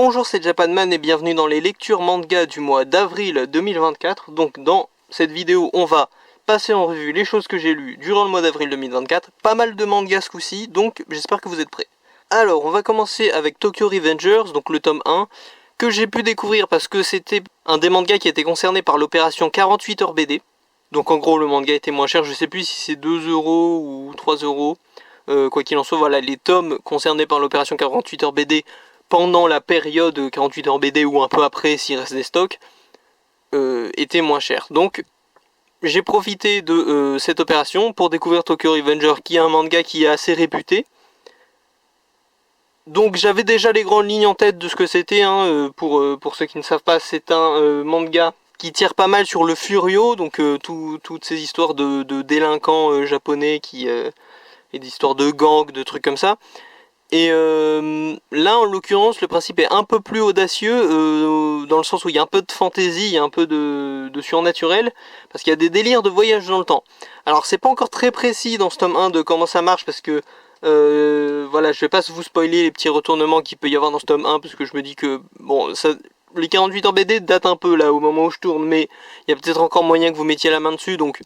Bonjour, c'est Japanman et bienvenue dans les lectures manga du mois d'avril 2024. Donc dans cette vidéo, on va passer en revue les choses que j'ai lues durant le mois d'avril 2024. Pas mal de mangas ce coup-ci, donc j'espère que vous êtes prêts. Alors, on va commencer avec Tokyo Revengers, donc le tome 1, que j'ai pu découvrir parce que c'était un des mangas qui était concerné par l'opération 48 heures BD. Donc en gros, le manga était moins cher, je sais plus si c'est 2 euros ou 3 euros. Quoi qu'il en soit, voilà, les tomes concernés par l'opération 48 heures BD pendant la période 48 heures BD ou un peu après s'il reste des stocks, étaient moins chers. Donc j'ai profité de cette opération pour découvrir Tokyo Revenger, qui est un manga qui est assez réputé. Donc j'avais déjà les grandes lignes en tête de ce que c'était, pour ceux qui ne savent pas, c'est un manga qui tire pas mal sur le furio, donc toutes ces histoires de délinquants japonais et d'histoires de gangs, de trucs comme ça. Et là en l'occurrence le principe est un peu plus audacieux, dans le sens où il y a un peu de fantaisie, il y a un peu de surnaturel, parce qu'il y a des délires de voyage dans le temps. Alors c'est pas encore très précis dans ce tome 1 de comment ça marche, parce que voilà, je vais pas vous spoiler les petits retournements qu'il peut y avoir dans ce tome 1, parce que je me dis que bon, les 48 heures BD datent un peu là au moment où je tourne, mais il y a peut-être encore moyen que vous mettiez la main dessus, donc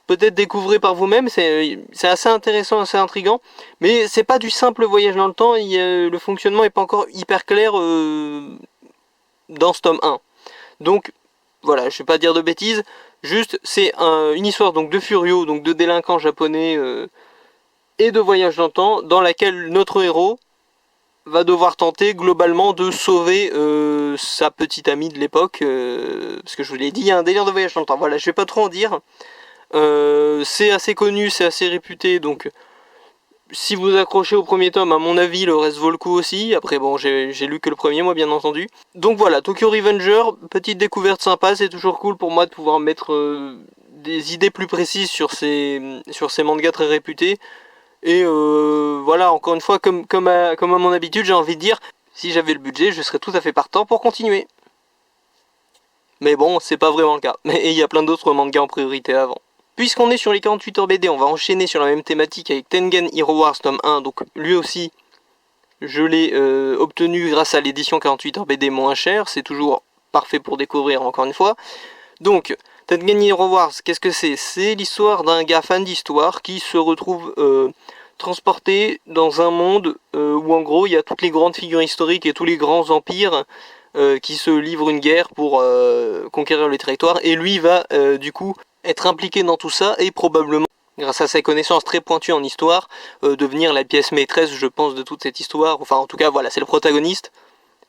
peut-être découvrez par vous-même, c'est assez intéressant, assez intriguant, mais c'est pas du simple voyage dans le temps, le fonctionnement est pas encore hyper clair dans ce tome 1. Donc voilà, je vais pas dire de bêtises, juste c'est une histoire donc de furio, donc de délinquants japonais et de voyage dans le temps, dans laquelle notre héros va devoir tenter globalement de sauver sa petite amie de l'époque, parce que je vous l'ai dit, il y a un délire de voyage dans le temps, voilà, je vais pas trop en dire. C'est assez connu, c'est assez réputé, donc si vous accrochez au premier tome, à mon avis, le reste vaut le coup aussi. Après bon, j'ai lu que le premier, moi, bien entendu. Donc voilà, Tokyo Revenger, petite découverte sympa, c'est toujours cool pour moi de pouvoir mettre des idées plus précises sur ces mangas très réputés. Et voilà, encore une fois, comme à mon habitude, j'ai envie de dire, si j'avais le budget, je serais tout à fait partant pour continuer. Mais bon, c'est pas vraiment le cas. Et il y a plein d'autres mangas en priorité avant. Puisqu'on est sur les 48 heures BD, on va enchaîner sur la même thématique avec Tengen Hero Wars tome 1. Donc lui aussi, je l'ai obtenu grâce à l'édition 48 heures BD moins chère. C'est toujours parfait pour découvrir encore une fois. Donc, Tengen Hero Wars, qu'est-ce que c'est? C'est l'histoire d'un gars fan d'histoire qui se retrouve transporté dans un monde où en gros il y a toutes les grandes figures historiques et tous les grands empires qui se livrent une guerre pour conquérir le territoire. Et lui va du coup être impliqué dans tout ça et probablement, grâce à ses connaissances très pointues en histoire, devenir la pièce maîtresse, je pense, de toute cette histoire. Enfin, en tout cas, voilà, c'est le protagoniste.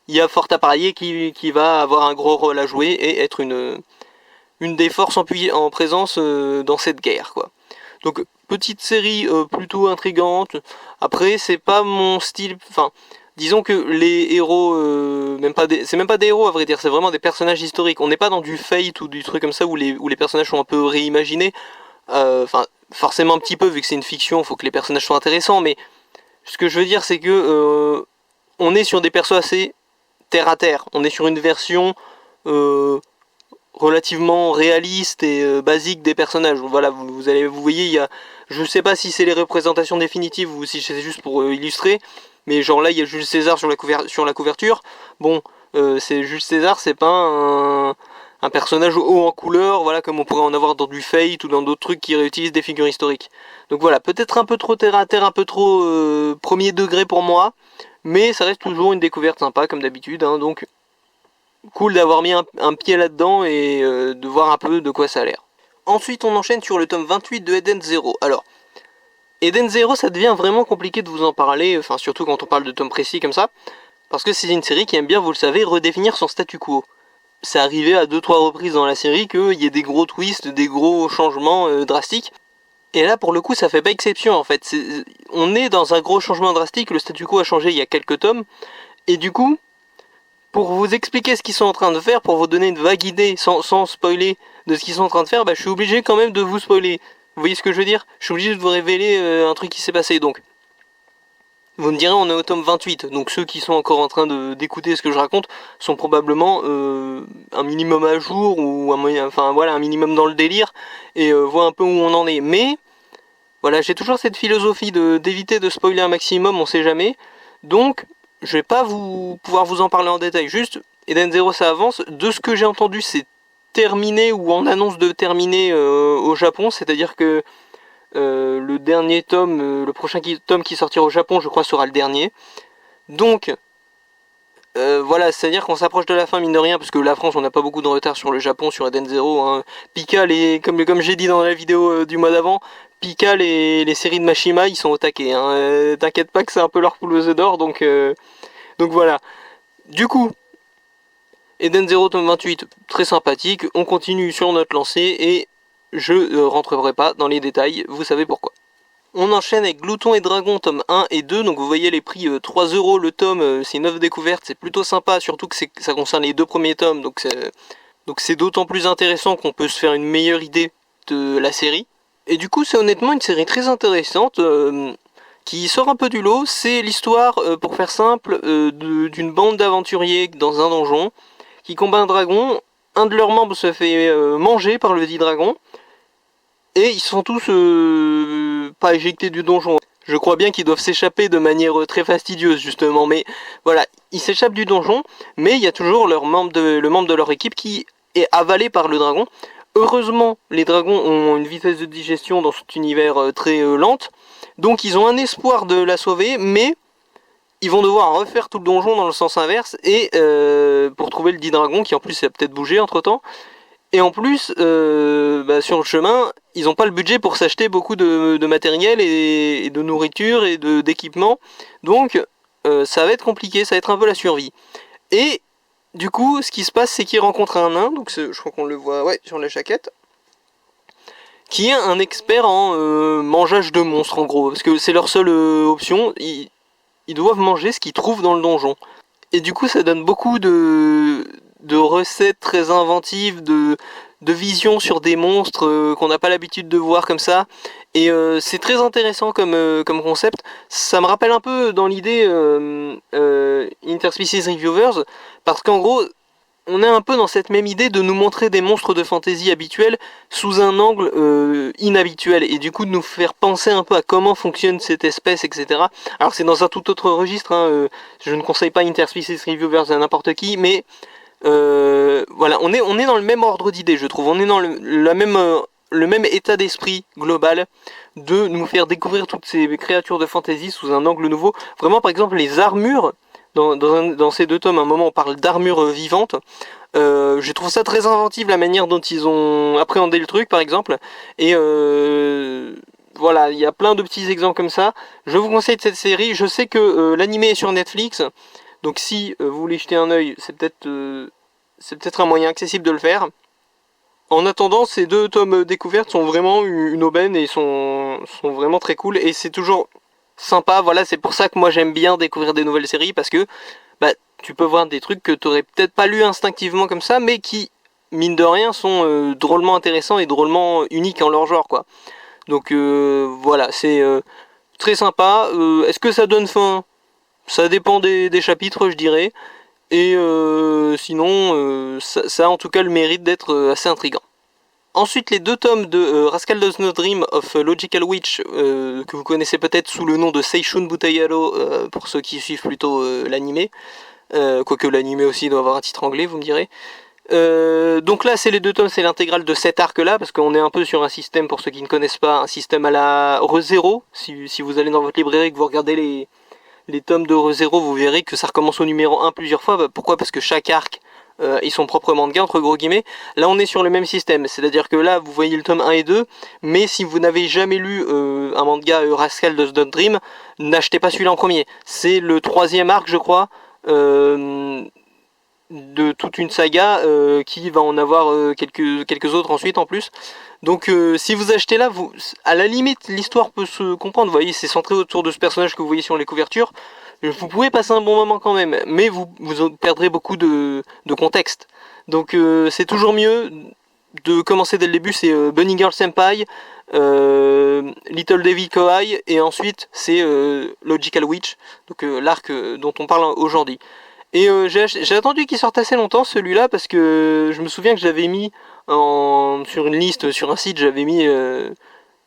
Il y a fort à parier qui va avoir un gros rôle à jouer et être une des forces en présence dans cette guerre, quoi. Donc, petite série plutôt intrigante. Après, c'est pas mon style. Enfin, disons que les héros, c'est même pas des héros à vrai dire, c'est vraiment des personnages historiques. On n'est pas dans du Fate ou du truc comme ça où les personnages sont un peu réimaginés. Enfin, forcément un petit peu vu que c'est une fiction, il faut que les personnages soient intéressants. Mais ce que je veux dire, c'est que on est sur des persos assez terre à terre. On est sur une version relativement réaliste et basique des personnages. Voilà, vous voyez, il y a, je sais pas si c'est les représentations définitives ou si c'est juste pour illustrer. Mais genre là il y a Jules César sur la couverture. Bon, c'est Jules César, c'est pas un personnage haut en couleur, voilà, comme on pourrait en avoir dans du Fate ou dans d'autres trucs qui réutilisent des figures historiques. Donc voilà, peut-être un peu trop terre à terre, un peu trop premier degré pour moi, mais ça reste toujours une découverte sympa comme d'habitude, donc cool d'avoir mis un pied là-dedans et de voir un peu de quoi ça a l'air. Ensuite on enchaîne sur le tome 28 de Eden Zero. Alors, Eden Zero, ça devient vraiment compliqué de vous en parler, enfin surtout quand on parle de tomes précis comme ça, parce que c'est une série qui aime bien, vous le savez, redéfinir son statu quo. C'est arrivé à 2-3 reprises dans la série qu'il y ait des gros twists, des gros changements drastiques, et là pour le coup ça fait pas exception en fait. On est dans un gros changement drastique, le statu quo a changé il y a quelques tomes, et du coup, pour vous expliquer ce qu'ils sont en train de faire, pour vous donner une vague idée sans spoiler de ce qu'ils sont en train de faire, je suis obligé quand même de vous spoiler. Vous voyez ce que je veux dire? Je suis obligé de vous révéler un truc qui s'est passé. Donc, vous me direz, on est au tome 28. Donc, ceux qui sont encore en train d'écouter ce que je raconte sont probablement un minimum à jour ou un minimum dans le délire et voient un peu où on en est. Mais, voilà, j'ai toujours cette philosophie d'éviter de spoiler un maximum, on sait jamais. Donc, je vais pas pouvoir vous en parler en détail, juste Eden Zero ça avance, de ce que j'ai entendu c'est terminé ou en annonce de terminer au Japon, c'est-à-dire que le dernier tome, le prochain tome qui sortira au Japon je crois sera le dernier, donc voilà, c'est-à-dire qu'on s'approche de la fin mine de rien, parce que la France on n'a pas beaucoup de retard sur le Japon, sur Eden Zero, hein. Pika, comme j'ai dit dans la vidéo du mois d'avant, Pika, les séries de Mashima, ils sont au taquet, hein. T'inquiète pas que c'est un peu leur poule aux œufs d'or, donc voilà. Du coup, Eden Zero tome 28, très sympathique, on continue sur notre lancée, et je rentrerai pas dans les détails, vous savez pourquoi. On enchaîne avec Glouton et Dragon tome 1 et 2, donc vous voyez les prix 3€ le tome, c'est une œuvre découverte, c'est plutôt sympa, surtout que ça concerne les deux premiers tomes, donc c'est d'autant plus intéressant qu'on peut se faire une meilleure idée de la série. Et du coup c'est honnêtement une série très intéressante, qui sort un peu du lot, c'est l'histoire, pour faire simple, d'une bande d'aventuriers dans un donjon, qui combat un dragon, un de leurs membres se fait manger par le dit dragon, et ils sont tous pas éjectés du donjon. Je crois bien qu'ils doivent s'échapper de manière très fastidieuse justement, mais voilà, ils s'échappent du donjon, mais il y a toujours le membre de leur équipe qui est avalé par le dragon. Heureusement, les dragons ont une vitesse de digestion dans cet univers très lente, donc ils ont un espoir de la sauver, mais ils vont devoir refaire tout le donjon dans le sens inverse, et pour trouver le dit dragon, qui en plus a peut-être bougé entre temps. Et en plus, sur le chemin, ils n'ont pas le budget pour s'acheter beaucoup de matériel et de nourriture et d'équipement. Donc, ça va être compliqué, ça va être un peu la survie. Et du coup, ce qui se passe, c'est qu'ils rencontrent un nain, donc je crois qu'on le voit sur la jaquette, qui est un expert en mangeage de monstres, en gros. Parce que c'est leur seule option, ils doivent manger ce qu'ils trouvent dans le donjon. Et du coup, ça donne beaucoup de recettes très inventives, de visions sur des monstres qu'on n'a pas l'habitude de voir comme ça. Et c'est très intéressant comme concept. Ça me rappelle un peu dans l'idée Interspecies Reviewers, parce qu'en gros, on est un peu dans cette même idée de nous montrer des monstres de fantasy habituels sous un angle inhabituel, et du coup de nous faire penser un peu à comment fonctionne cette espèce, etc. Alors c'est dans un tout autre registre, hein, je ne conseille pas Interspecies Reviewers à n'importe qui, mais voilà, on est dans le même ordre d'idées, je trouve. On est dans le même état d'esprit global de nous faire découvrir toutes ces créatures de fantasy sous un angle nouveau. Vraiment, par exemple, les armures, dans ces deux tomes, à un moment on parle d'armure vivante. Je trouve ça très inventif, la manière dont ils ont appréhendé le truc, par exemple. Et voilà, il y a plein de petits exemples comme ça. Je vous conseille cette série. Je sais que l'animé est sur Netflix, donc si vous voulez jeter un œil, c'est peut-être un moyen accessible de le faire. En attendant, ces deux tomes découvertes sont vraiment une aubaine et sont vraiment très cool, et c'est toujours sympa. Voilà, c'est pour ça que moi j'aime bien découvrir des nouvelles séries, parce que tu peux voir des trucs que tu aurais peut-être pas lu instinctivement comme ça, mais qui, mine de rien, sont drôlement intéressants et drôlement uniques en leur genre, quoi. Donc voilà, c'est très sympa. Est-ce que ça donne faim? Ça dépend des chapitres, je dirais. Et sinon, ça a en tout cas le mérite d'être assez intriguant. Ensuite, les deux tomes de Rascal Does Not Dream of Logical Witch, que vous connaissez peut-être sous le nom de Seishun Butayaro, pour ceux qui suivent plutôt l'anime. Quoique l'anime aussi doit avoir un titre anglais, vous me direz. Donc là, c'est les deux tomes, c'est l'intégrale de cet arc-là, parce qu'on est un peu sur un système, pour ceux qui ne connaissent pas, un système à la ReZero. Si vous allez dans votre librairie et que vous regardez les tomes de ReZero, vous verrez que ça recommence au numéro 1 plusieurs fois. Pourquoi? Parce que chaque arc et son propre manga, entre gros guillemets. Là on est sur le même système, c'est-à-dire que là vous voyez le tome 1 et 2, mais si vous n'avez jamais lu un manga Rascal Does Not Dream, n'achetez pas celui-là en premier. C'est le troisième arc, je crois, de toute une saga qui va en avoir quelques autres ensuite en plus. Donc si vous achetez là, à la limite l'histoire peut se comprendre, vous voyez, c'est centré autour de ce personnage que vous voyez sur les couvertures. Vous pouvez passer un bon moment quand même, mais vous perdrez beaucoup de contexte. Donc c'est toujours mieux de commencer dès le début, c'est Bunny Girl Senpai, Little Devil Kohai, et ensuite c'est Logical Witch, donc l'arc dont on parle aujourd'hui. Et j'ai attendu qu'il sorte assez longtemps celui-là, parce que je me souviens que j'avais mis sur une liste, sur un site, j'avais mis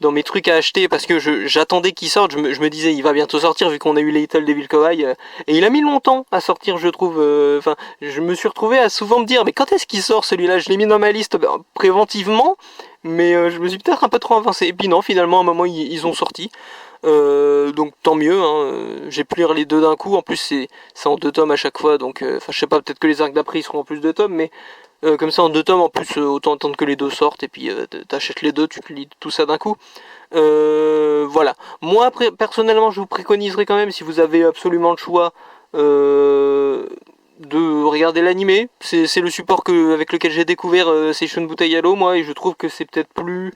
dans mes trucs à acheter parce que j'attendais qu'il sorte. Je me disais il va bientôt sortir vu qu'on a eu Little Devil Kawaii, et il a mis longtemps à sortir, je trouve. Enfin, je me suis retrouvé à souvent me dire mais quand est-ce qu'il sort celui-là? Je l'ai mis dans ma liste préventivement, mais je me suis peut-être un peu trop avancé. Et puis non, finalement à un moment ils ont sorti. Donc tant mieux, hein. J'ai pu lire les deux d'un coup. En plus c'est en deux tomes à chaque fois, donc enfin je sais pas, peut-être que les arcs d'après ils seront en plus de tomes, mais comme ça en deux tomes en plus, autant attendre que les deux sortent et puis t'achètes les deux, tu te lis tout ça d'un coup. Voilà. Moi personnellement je vous préconiserais quand même, si vous avez absolument le choix, de regarder l'animé. C'est le support avec lequel j'ai découvert Seishun Butayaro, moi, et je trouve que c'est peut-être plus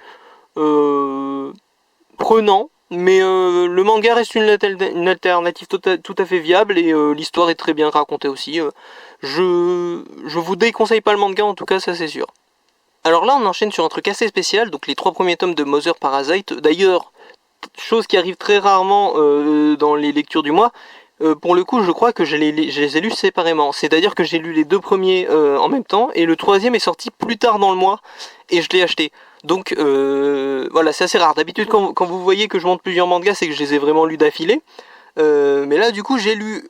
prenant. Mais le manga reste une alternative tout à fait viable, et l'histoire est très bien racontée aussi. Je vous déconseille pas le manga en tout cas, ça c'est sûr. Alors là on enchaîne sur un truc assez spécial, donc les 3 premiers tomes de Mother Parasite. D'ailleurs, chose qui arrive très rarement dans les lectures du mois, pour le coup je crois que je les ai lus séparément. C'est-à-dire que j'ai lu les 2 premiers en même temps, et le 3e est sorti plus tard dans le mois, et je l'ai acheté. Donc voilà, c'est assez rare. D'habitude quand vous voyez que je monte plusieurs mangas, c'est que je les ai vraiment lus d'affilée. Mais là du coup j'ai lu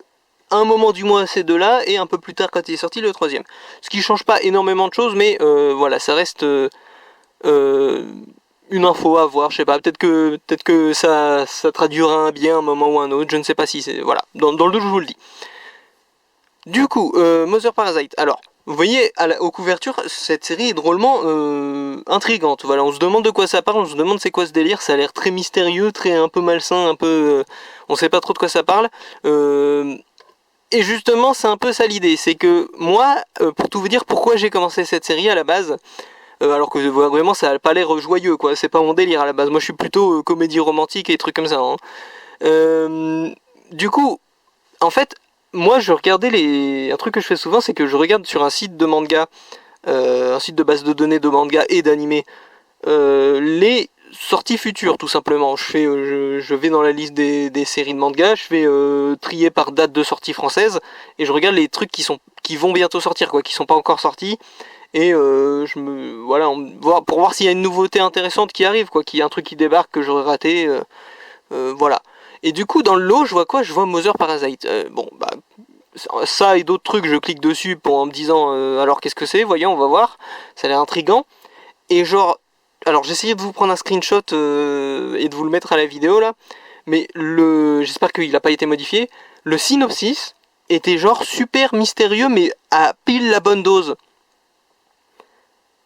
un moment du mois ces deux-là, et un peu plus tard quand il est sorti le 3e. Ce qui change pas énormément de choses, mais voilà, ça reste une info à voir, je sais pas, peut-être que ça traduira un bien un moment ou un autre, je ne sais pas si c'est... Voilà, dans le doute je vous le dis. Du coup, Mother Parasite, alors... Vous voyez, aux couvertures, cette série est drôlement intrigante. Voilà, on se demande de quoi ça parle, on se demande c'est quoi ce délire. Ça a l'air très mystérieux, très un peu malsain, un peu... on sait pas trop de quoi ça parle. Et justement, c'est un peu ça l'idée. C'est que moi, pour tout vous dire, pourquoi j'ai commencé cette série à la base, alors que vraiment ça a pas l'air joyeux, quoi. C'est pas mon délire à la base. Moi, je suis plutôt comédie romantique et trucs comme ça. Hein. Du coup, en fait... Moi, je regardais un truc que je fais souvent, c'est que je regarde sur un site de manga, un site de base de données de manga et d'animé, les sorties futures, tout simplement. Je vais dans la liste des séries de manga, je fais trier par date de sortie française, et je regarde les trucs qui vont bientôt sortir, quoi, qui sont pas encore sortis, et voilà, pour voir s'il y a une nouveauté intéressante qui arrive, quoi, qu'il y a un truc qui débarque que j'aurais raté, voilà. Et du coup, dans le lot, je vois quoi? Je vois Mother Parasite. Bon, bah, ça et d'autres trucs, je clique dessus en me disant alors qu'est-ce que c'est? Voyons, on va voir. Ça a l'air intriguant. Et genre, alors j'essayais de vous prendre un screenshot et de vous le mettre à la vidéo là, mais j'espère qu'il n'a pas été modifié. Le synopsis était genre super mystérieux, mais à pile la bonne dose.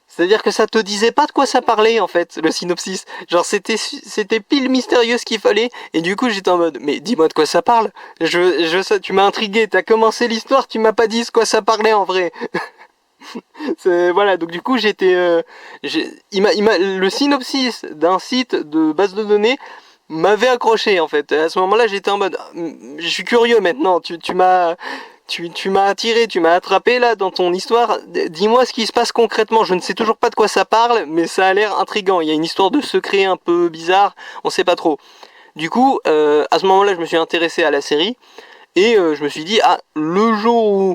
C'est-à-dire que ça te disait pas de quoi ça parlait en fait, le synopsis. Genre c'était pile mystérieux ce qu'il fallait, et du coup j'étais en mode mais dis-moi de quoi ça parle. Tu m'as intrigué, t'as commencé l'histoire, tu m'as pas dit de quoi ça parlait en vrai. Voilà, donc du coup j'étais le synopsis d'un site de base de données m'avait accroché en fait. À ce moment-là, j'étais en mode je suis curieux maintenant, tu m'as attiré, tu m'as attrapé là dans ton histoire. Dis-moi ce qui se passe concrètement. Je ne sais toujours pas de quoi ça parle, mais ça a l'air intriguant. Il y a une histoire de secret un peu bizarre, on sait pas trop. Du coup, à ce moment-là, je me suis intéressé à la série, et je me suis dit ah, le jour où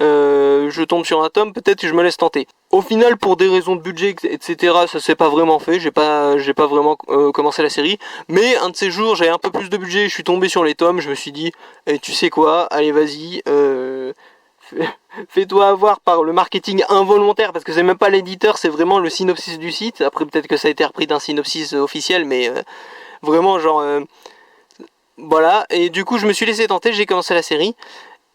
je tombe sur un tome, peut-être que je me laisse tenter. Au final, pour des raisons de budget, etc., ça s'est pas vraiment fait. J'ai pas vraiment commencé la série. Mais un de ces jours, j'avais un peu plus de budget, je suis tombé sur les tomes. Je me suis dit, tu sais quoi, allez vas-y, fais-toi avoir par le marketing involontaire, parce que c'est même pas l'éditeur, c'est vraiment le synopsis du site. Après, peut-être que ça a été repris d'un synopsis officiel, mais vraiment genre voilà. Et du coup, je me suis laissé tenter, j'ai commencé la série.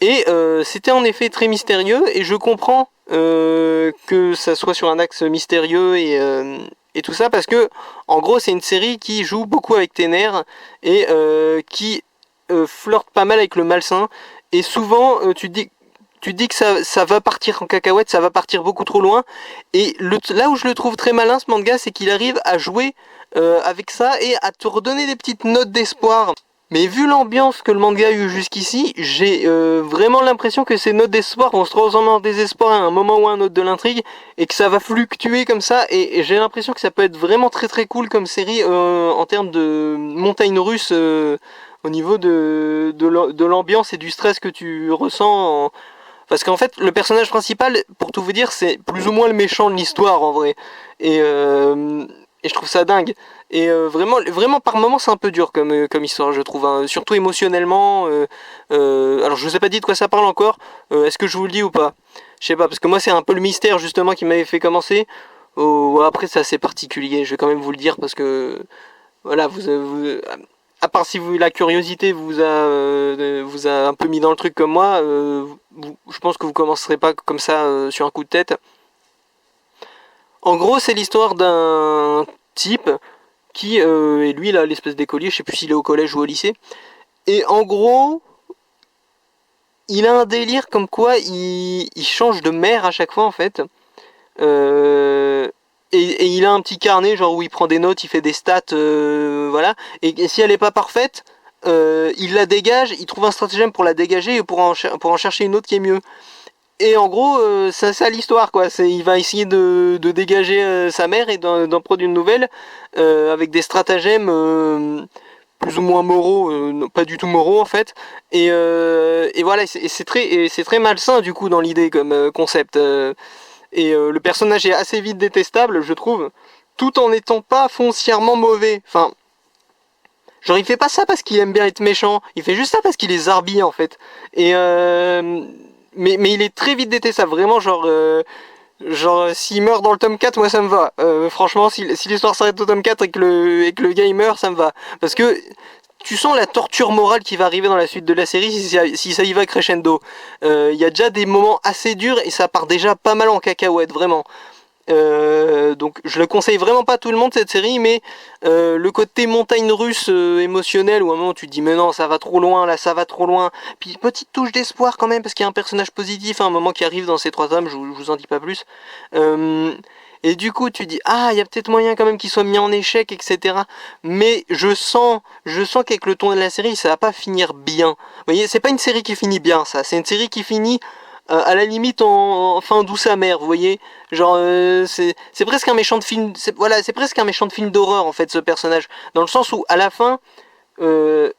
Et c'était en effet très mystérieux, et je comprends que ça soit sur un axe mystérieux et tout ça, parce que en gros c'est une série qui joue beaucoup avec tes nerfs, et qui flirte pas mal avec le malsain, et souvent tu te dis que ça va partir en cacahuète, ça va partir beaucoup trop loin, et là où je le trouve très malin ce manga, c'est qu'il arrive à jouer avec ça et à te redonner des petites notes d'espoir. Mais vu l'ambiance que le manga a eu jusqu'ici, j'ai vraiment l'impression que ces notes d'espoir vont se transformer en désespoir à un moment ou à un autre de l'intrigue, et que ça va fluctuer comme ça, et j'ai l'impression que ça peut être vraiment très très cool comme série en termes de montagne russe, au niveau de l'ambiance et du stress que tu ressens. Parce qu'en fait, le personnage principal, pour tout vous dire, c'est plus ou moins le méchant de l'histoire en vrai. Et Et je trouve ça dingue. Et vraiment par moments c'est un peu dur comme histoire je trouve, hein. Surtout émotionnellement. Alors je vous ai pas dit de quoi ça parle encore. Est-ce que je vous le dis ou pas? Je sais pas, parce que moi c'est un peu le mystère justement qui m'avait fait commencer. Après c'est assez particulier, je vais quand même vous le dire parce que voilà, à part si la curiosité vous a un peu mis dans le truc comme moi, je pense que vous commencerez pas comme ça sur un coup de tête. En gros, c'est l'histoire d'un type qui est lui là, l'espèce d'écolier, je sais plus s'il est au collège ou au lycée. Et en gros, il a un délire comme quoi il change de mère à chaque fois en fait. Euh, et il a un petit carnet genre où il prend des notes, il fait des stats, voilà. Et si elle est pas parfaite, il la dégage, il trouve un stratagème pour la dégager et pour en chercher une autre qui est mieux. Et en gros, c'est ça l'histoire, quoi. Il va essayer de dégager sa mère et d'en produire une nouvelle avec des stratagèmes plus ou moins moraux, pas du tout moraux en fait. Et voilà, c'est très malsain du coup dans l'idée comme concept. Le personnage est assez vite détestable, je trouve, tout en n'étant pas foncièrement mauvais. Enfin, genre il fait pas ça parce qu'il aime bien être méchant, il fait juste ça parce qu'il est zarbi en fait. Et mais il est très vite détestable, vraiment genre s'il meurt dans le tome 4, moi ça me va. Franchement, si l'histoire s'arrête au tome 4 et que le gars il meurt, ça me va. Parce que tu sens la torture morale qui va arriver dans la suite de la série si ça y va crescendo. Il y a déjà des moments assez durs et ça part déjà pas mal en cacahuète, vraiment. Donc je le conseille vraiment pas à tout le monde cette série, mais le côté montagne russe émotionnel où à un moment tu te dis mais non ça va trop loin là, ça va trop loin, puis petite touche d'espoir quand même parce qu'il y a un personnage positif à un moment qui arrive dans ces 3 tomes, je vous en dis pas plus. Et du coup tu dis ah il y a peut-être moyen quand même qu'il soit mis en échec, etc. Mais je sens qu'avec le ton de la série ça va pas finir bien. Vous voyez, c'est pas une série qui finit bien, ça, c'est une série qui finit à la limite en fin douce amère, vous voyez. Genre c'est presque un méchant de film, c'est presque un méchant de film d'horreur en fait ce personnage, dans le sens où à la fin euh,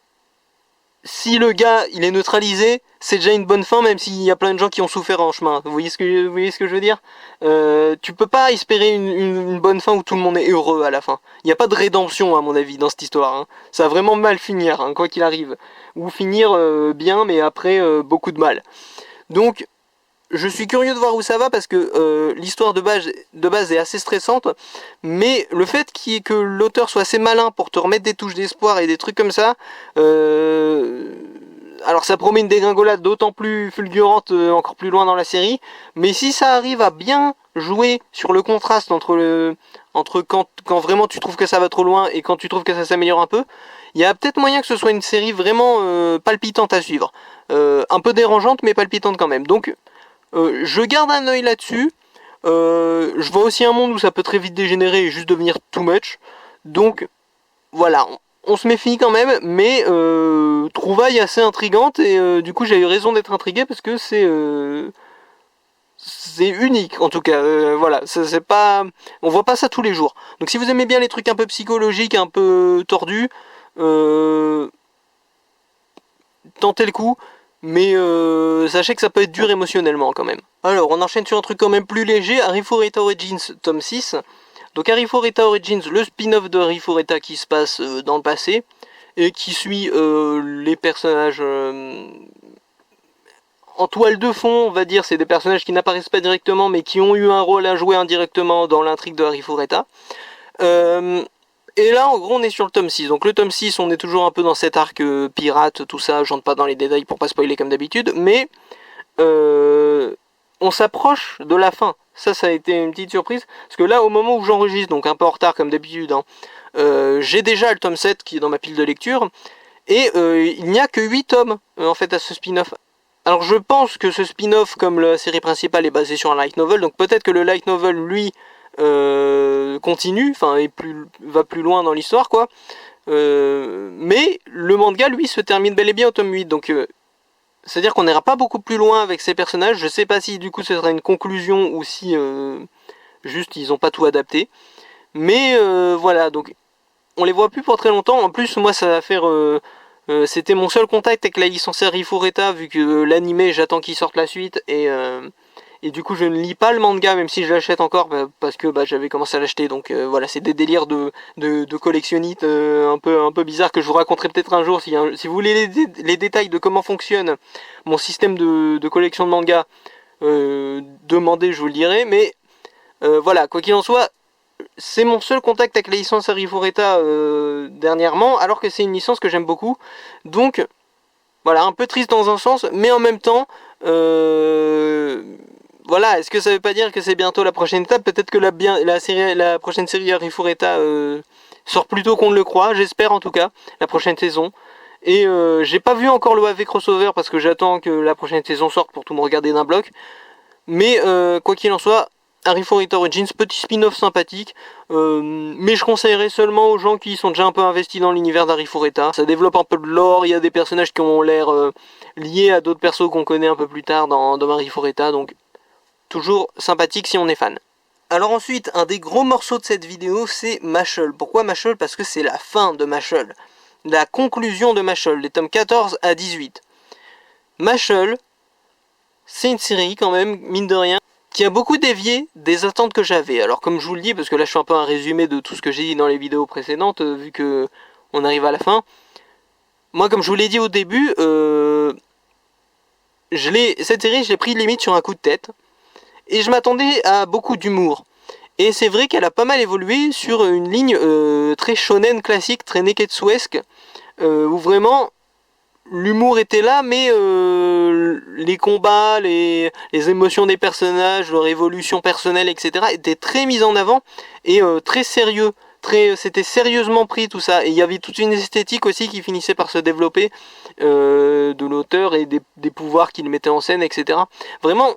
si le gars il est neutralisé, c'est déjà une bonne fin même s'il y a plein de gens qui ont souffert en chemin. Vous voyez ce que je veux dire? Tu peux pas espérer une bonne fin où tout le monde est heureux à la fin. Il n'y a pas de rédemption à mon avis dans cette histoire, hein. Ça va vraiment mal finir, hein, quoi qu'il arrive. Ou finir bien mais après beaucoup de mal. Donc je suis curieux de voir où ça va parce que l'histoire de base est assez stressante, mais le fait que l'auteur soit assez malin pour te remettre des touches d'espoir et des trucs comme ça, alors ça promet une dégringolade d'autant plus fulgurante encore plus loin dans la série, mais si ça arrive à bien jouer sur le contraste entre quand vraiment tu trouves que ça va trop loin et quand tu trouves que ça s'améliore un peu, il y a peut-être moyen que ce soit une série vraiment palpitante à suivre. Un peu dérangeante mais palpitante quand même. Donc je garde un œil là-dessus. Je vois aussi un monde où ça peut très vite dégénérer et juste devenir too much. Donc voilà, on se méfie quand même, mais trouvaille assez intrigante et du coup j'ai eu raison d'être intrigué parce que c'est unique en tout cas. Voilà, c'est pas, on voit pas ça tous les jours. Donc si vous aimez bien les trucs un peu psychologiques, un peu tordus, tentez le coup. Mais sachez que ça peut être dur émotionnellement quand même. Alors on enchaîne sur un truc quand même plus léger, Harry Fureta Origins tome 6. Donc Harry Fureta Origins, le spin-off de Harry Fureta qui se passe dans le passé et qui suit les personnages en toile de fond, on va dire. C'est des personnages qui n'apparaissent pas directement mais qui ont eu un rôle à jouer indirectement dans l'intrigue de Harry Fureta. Et là, en gros, on est sur le tome 6. Donc le tome 6, on est toujours un peu dans cet arc pirate, tout ça. J'entre pas dans les détails pour pas spoiler comme d'habitude. Mais on s'approche de la fin. Ça a été une petite surprise. Parce que là, au moment où j'enregistre, donc un peu en retard comme d'habitude, hein, j'ai déjà le tome 7 qui est dans ma pile de lecture. Et il n'y a que 8 tomes, en fait, à ce spin-off. Alors je pense que ce spin-off, comme la série principale, est basé sur un light novel. Donc peut-être que le light novel, lui... continue, enfin va plus loin dans l'histoire quoi. Mais le manga lui se termine bel et bien au tome 8, donc c'est à dire qu'on n'ira pas beaucoup plus loin avec ces personnages. Je sais pas si du coup ce sera une conclusion ou si juste ils ont pas tout adapté, mais voilà, donc on les voit plus pour très longtemps. En plus moi ça va faire c'était mon seul contact avec la licence Harry Fureta vu que l'animé j'attends qu'il sorte la suite et du coup je ne lis pas le manga, même si je l'achète encore, parce que j'avais commencé à l'acheter, donc voilà, c'est des délires de collectionnite un peu bizarre que je vous raconterai peut-être un jour, si vous voulez les détails de comment fonctionne mon système de collection de manga, demandez, je vous le dirai, mais voilà, quoi qu'il en soit, c'est mon seul contact avec la licence Arifureta dernièrement, alors que c'est une licence que j'aime beaucoup, donc voilà, un peu triste dans un sens, mais en même temps, voilà, est-ce que ça veut pas dire que c'est bientôt la prochaine étape? Peut-être que la prochaine série Arifureta sort plus tôt qu'on ne le croit, j'espère en tout cas, la prochaine saison. Et j'ai pas vu encore le AV crossover parce que j'attends que la prochaine saison sorte pour tout me regarder d'un bloc. Mais quoi qu'il en soit, Arifureta Origins, petit spin-off sympathique, mais je conseillerais seulement aux gens qui sont déjà un peu investis dans l'univers d'Arifureta. Ça développe un peu de lore, il y a des personnages qui ont l'air liés à d'autres persos qu'on connaît un peu plus tard dans Arifureta, donc toujours sympathique si on est fan. Alors ensuite, un des gros morceaux de cette vidéo, c'est Mashle. Pourquoi Mashle? Parce que c'est la fin de Mashle, la conclusion de Mashle, les tomes 14 à 18. Mashle, c'est une série quand même, mine de rien, qui a beaucoup dévié des attentes que j'avais. Alors comme je vous le dis, parce que là je fais un peu un résumé de tout ce que j'ai dit dans les vidéos précédentes, vu que on arrive à la fin. Moi comme je vous l'ai dit au début, cette série je l'ai pris limite sur un coup de tête. Et je m'attendais à beaucoup d'humour. Et c'est vrai qu'elle a pas mal évolué sur une ligne très shonen classique, très neketsuesque, où vraiment l'humour était là, mais les combats, les émotions des personnages, leur évolution personnelle, etc. étaient très mis en avant et très sérieux. C'était sérieusement pris tout ça. Et il y avait toute une esthétique aussi qui finissait par se développer de l'auteur et des pouvoirs qu'il mettait en scène, etc. Vraiment,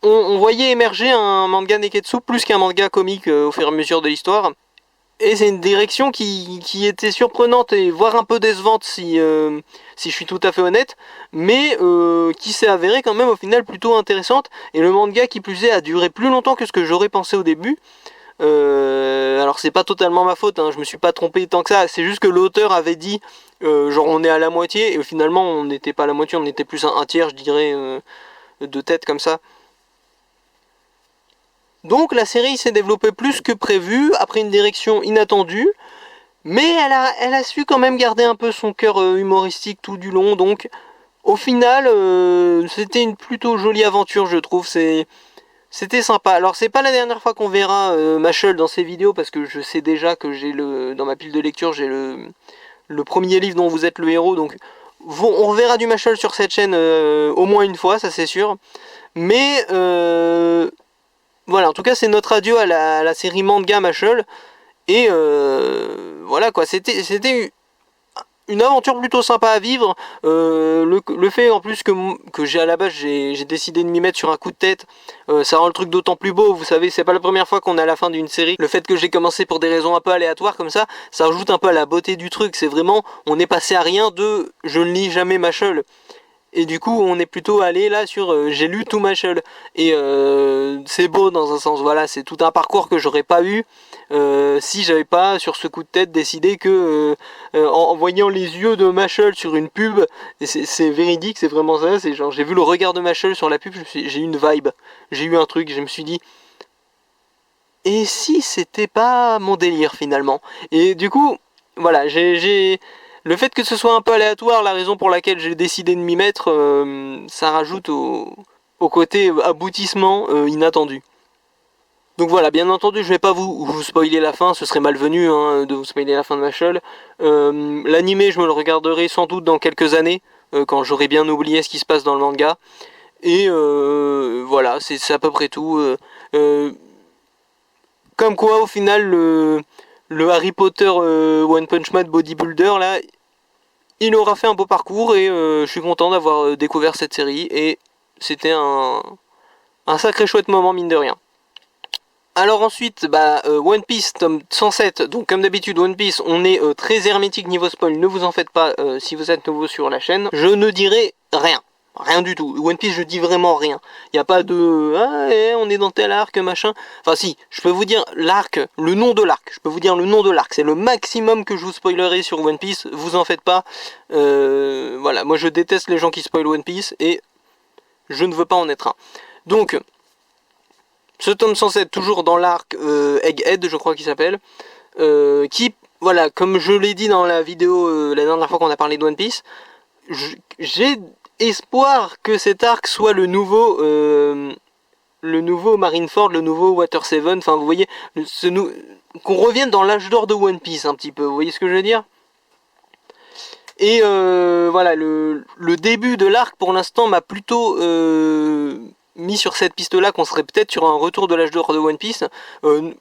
on voyait émerger un manga neketsu plus qu'un manga comique au fur et à mesure de l'histoire. Et c'est une direction qui était surprenante et voire un peu décevante si je suis tout à fait honnête, mais qui s'est avérée quand même au final plutôt intéressante. Et le manga qui plus est a duré plus longtemps que ce que j'aurais pensé au début. Alors c'est pas totalement ma faute, hein, je me suis pas trompé tant que ça, c'est juste que l'auteur avait dit genre on est à la moitié, et finalement on n'était pas à la moitié, on était plus à un tiers je dirais, de tête comme ça. Donc la série s'est développée plus que prévu, après une direction inattendue, mais elle a su quand même garder un peu son cœur humoristique tout du long, donc au final c'était une plutôt jolie aventure je trouve, c'était sympa. Alors c'est pas la dernière fois qu'on verra Mashle dans ses vidéos, parce que je sais déjà que j'ai dans ma pile de lecture j'ai le premier livre dont vous êtes le héros, donc on reverra du Mashle sur cette chaîne au moins une fois, ça c'est sûr, mais voilà, en tout cas c'est notre adieu à la série manga Mashle, et voilà quoi, c'était une aventure plutôt sympa à vivre. Le fait en plus que j'ai à la base j'ai décidé de m'y mettre sur un coup de tête, ça rend le truc d'autant plus beau. Vous savez, c'est pas la première fois qu'on est à la fin d'une série. Le fait que j'ai commencé pour des raisons un peu aléatoires comme ça ajoute un peu à la beauté du truc. C'est vraiment, on est passé à rien de je ne lis jamais Mashle. Et du coup on est plutôt allé là sur j'ai lu tout Mashle, et c'est beau dans un sens. Voilà, c'est tout un parcours que j'aurais pas eu si j'avais pas sur ce coup de tête décidé que en voyant les yeux de Mashle sur une pub, et c'est véridique, c'est vraiment ça, c'est genre j'ai vu le regard de Mashle sur la pub, j'ai eu une vibe, j'ai eu un truc, je me suis dit et si c'était pas mon délire finalement. Et du coup voilà, le fait que ce soit un peu aléatoire, la raison pour laquelle j'ai décidé de m'y mettre, ça rajoute au côté aboutissement inattendu. Donc voilà, bien entendu, je vais pas vous spoiler la fin, ce serait malvenu hein, de vous spoiler la fin de Mashle. L'animé, je me le regarderai sans doute dans quelques années, quand j'aurai bien oublié ce qui se passe dans le manga. Et voilà, c'est à peu près tout. Comme quoi, au final, le Harry Potter One Punch Man Bodybuilder, là, il aura fait un beau parcours, et je suis content d'avoir découvert cette série, et c'était un sacré chouette moment, mine de rien. Alors ensuite, One Piece, tome 107, donc comme d'habitude One Piece, on est très hermétique niveau spoil, ne vous en faites pas si vous êtes nouveau sur la chaîne, je ne dirai rien. Rien du tout. One Piece, je dis vraiment rien. Il n'y a pas de on est dans tel arc, machin. Enfin si, je peux vous dire l'arc, le nom de l'arc. Je peux vous dire le nom de l'arc. C'est le maximum que je vous spoilerai sur One Piece. Vous en faites pas. Voilà, moi je déteste les gens qui spoilent One Piece, et je ne veux pas en être un. Donc, ce tome 107, toujours dans l'arc Egghead, je crois qu'il s'appelle, qui, voilà, comme je l'ai dit dans la vidéo la dernière fois qu'on a parlé de One Piece, j'ai espoir que cet arc soit le nouveau Marineford, le nouveau Water 7, enfin vous voyez, qu'on revienne dans l'âge d'or de One Piece un petit peu, vous voyez ce que je veux dire? Et voilà, le début de l'arc pour l'instant m'a plutôt mis sur cette piste là, qu'on serait peut-être sur un retour de l'âge d'or de One Piece.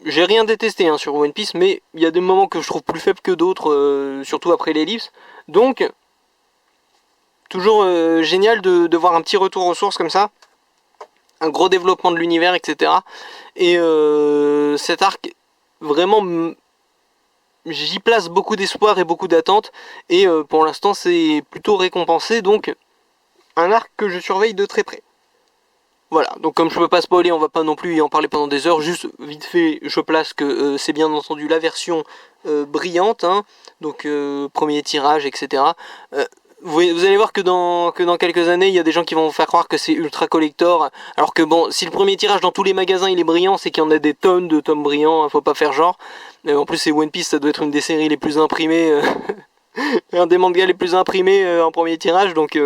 J'ai rien détesté hein, sur One Piece, mais il y a des moments que je trouve plus faibles que d'autres, surtout après l'ellipse. Donc, toujours génial de voir un petit retour aux sources comme ça, un gros développement de l'univers, etc. Et cet arc, vraiment, j'y place beaucoup d'espoir et beaucoup d'attentes, et pour l'instant c'est plutôt récompensé, donc un arc que je surveille de très près. Voilà, donc comme je peux pas spoiler, on va pas non plus y en parler pendant des heures, juste vite fait, je place que c'est bien entendu la version brillante, hein, donc premier tirage, etc. Vous allez voir que dans quelques années, il y a des gens qui vont vous faire croire que c'est ultra collector, alors que bon, si le premier tirage dans tous les magasins il est brillant, c'est qu'il y en a des tonnes de tomes brillants, faut pas faire genre. En plus c'est One Piece, ça doit être une des séries les plus imprimées, un des mangas les plus imprimés en premier tirage, donc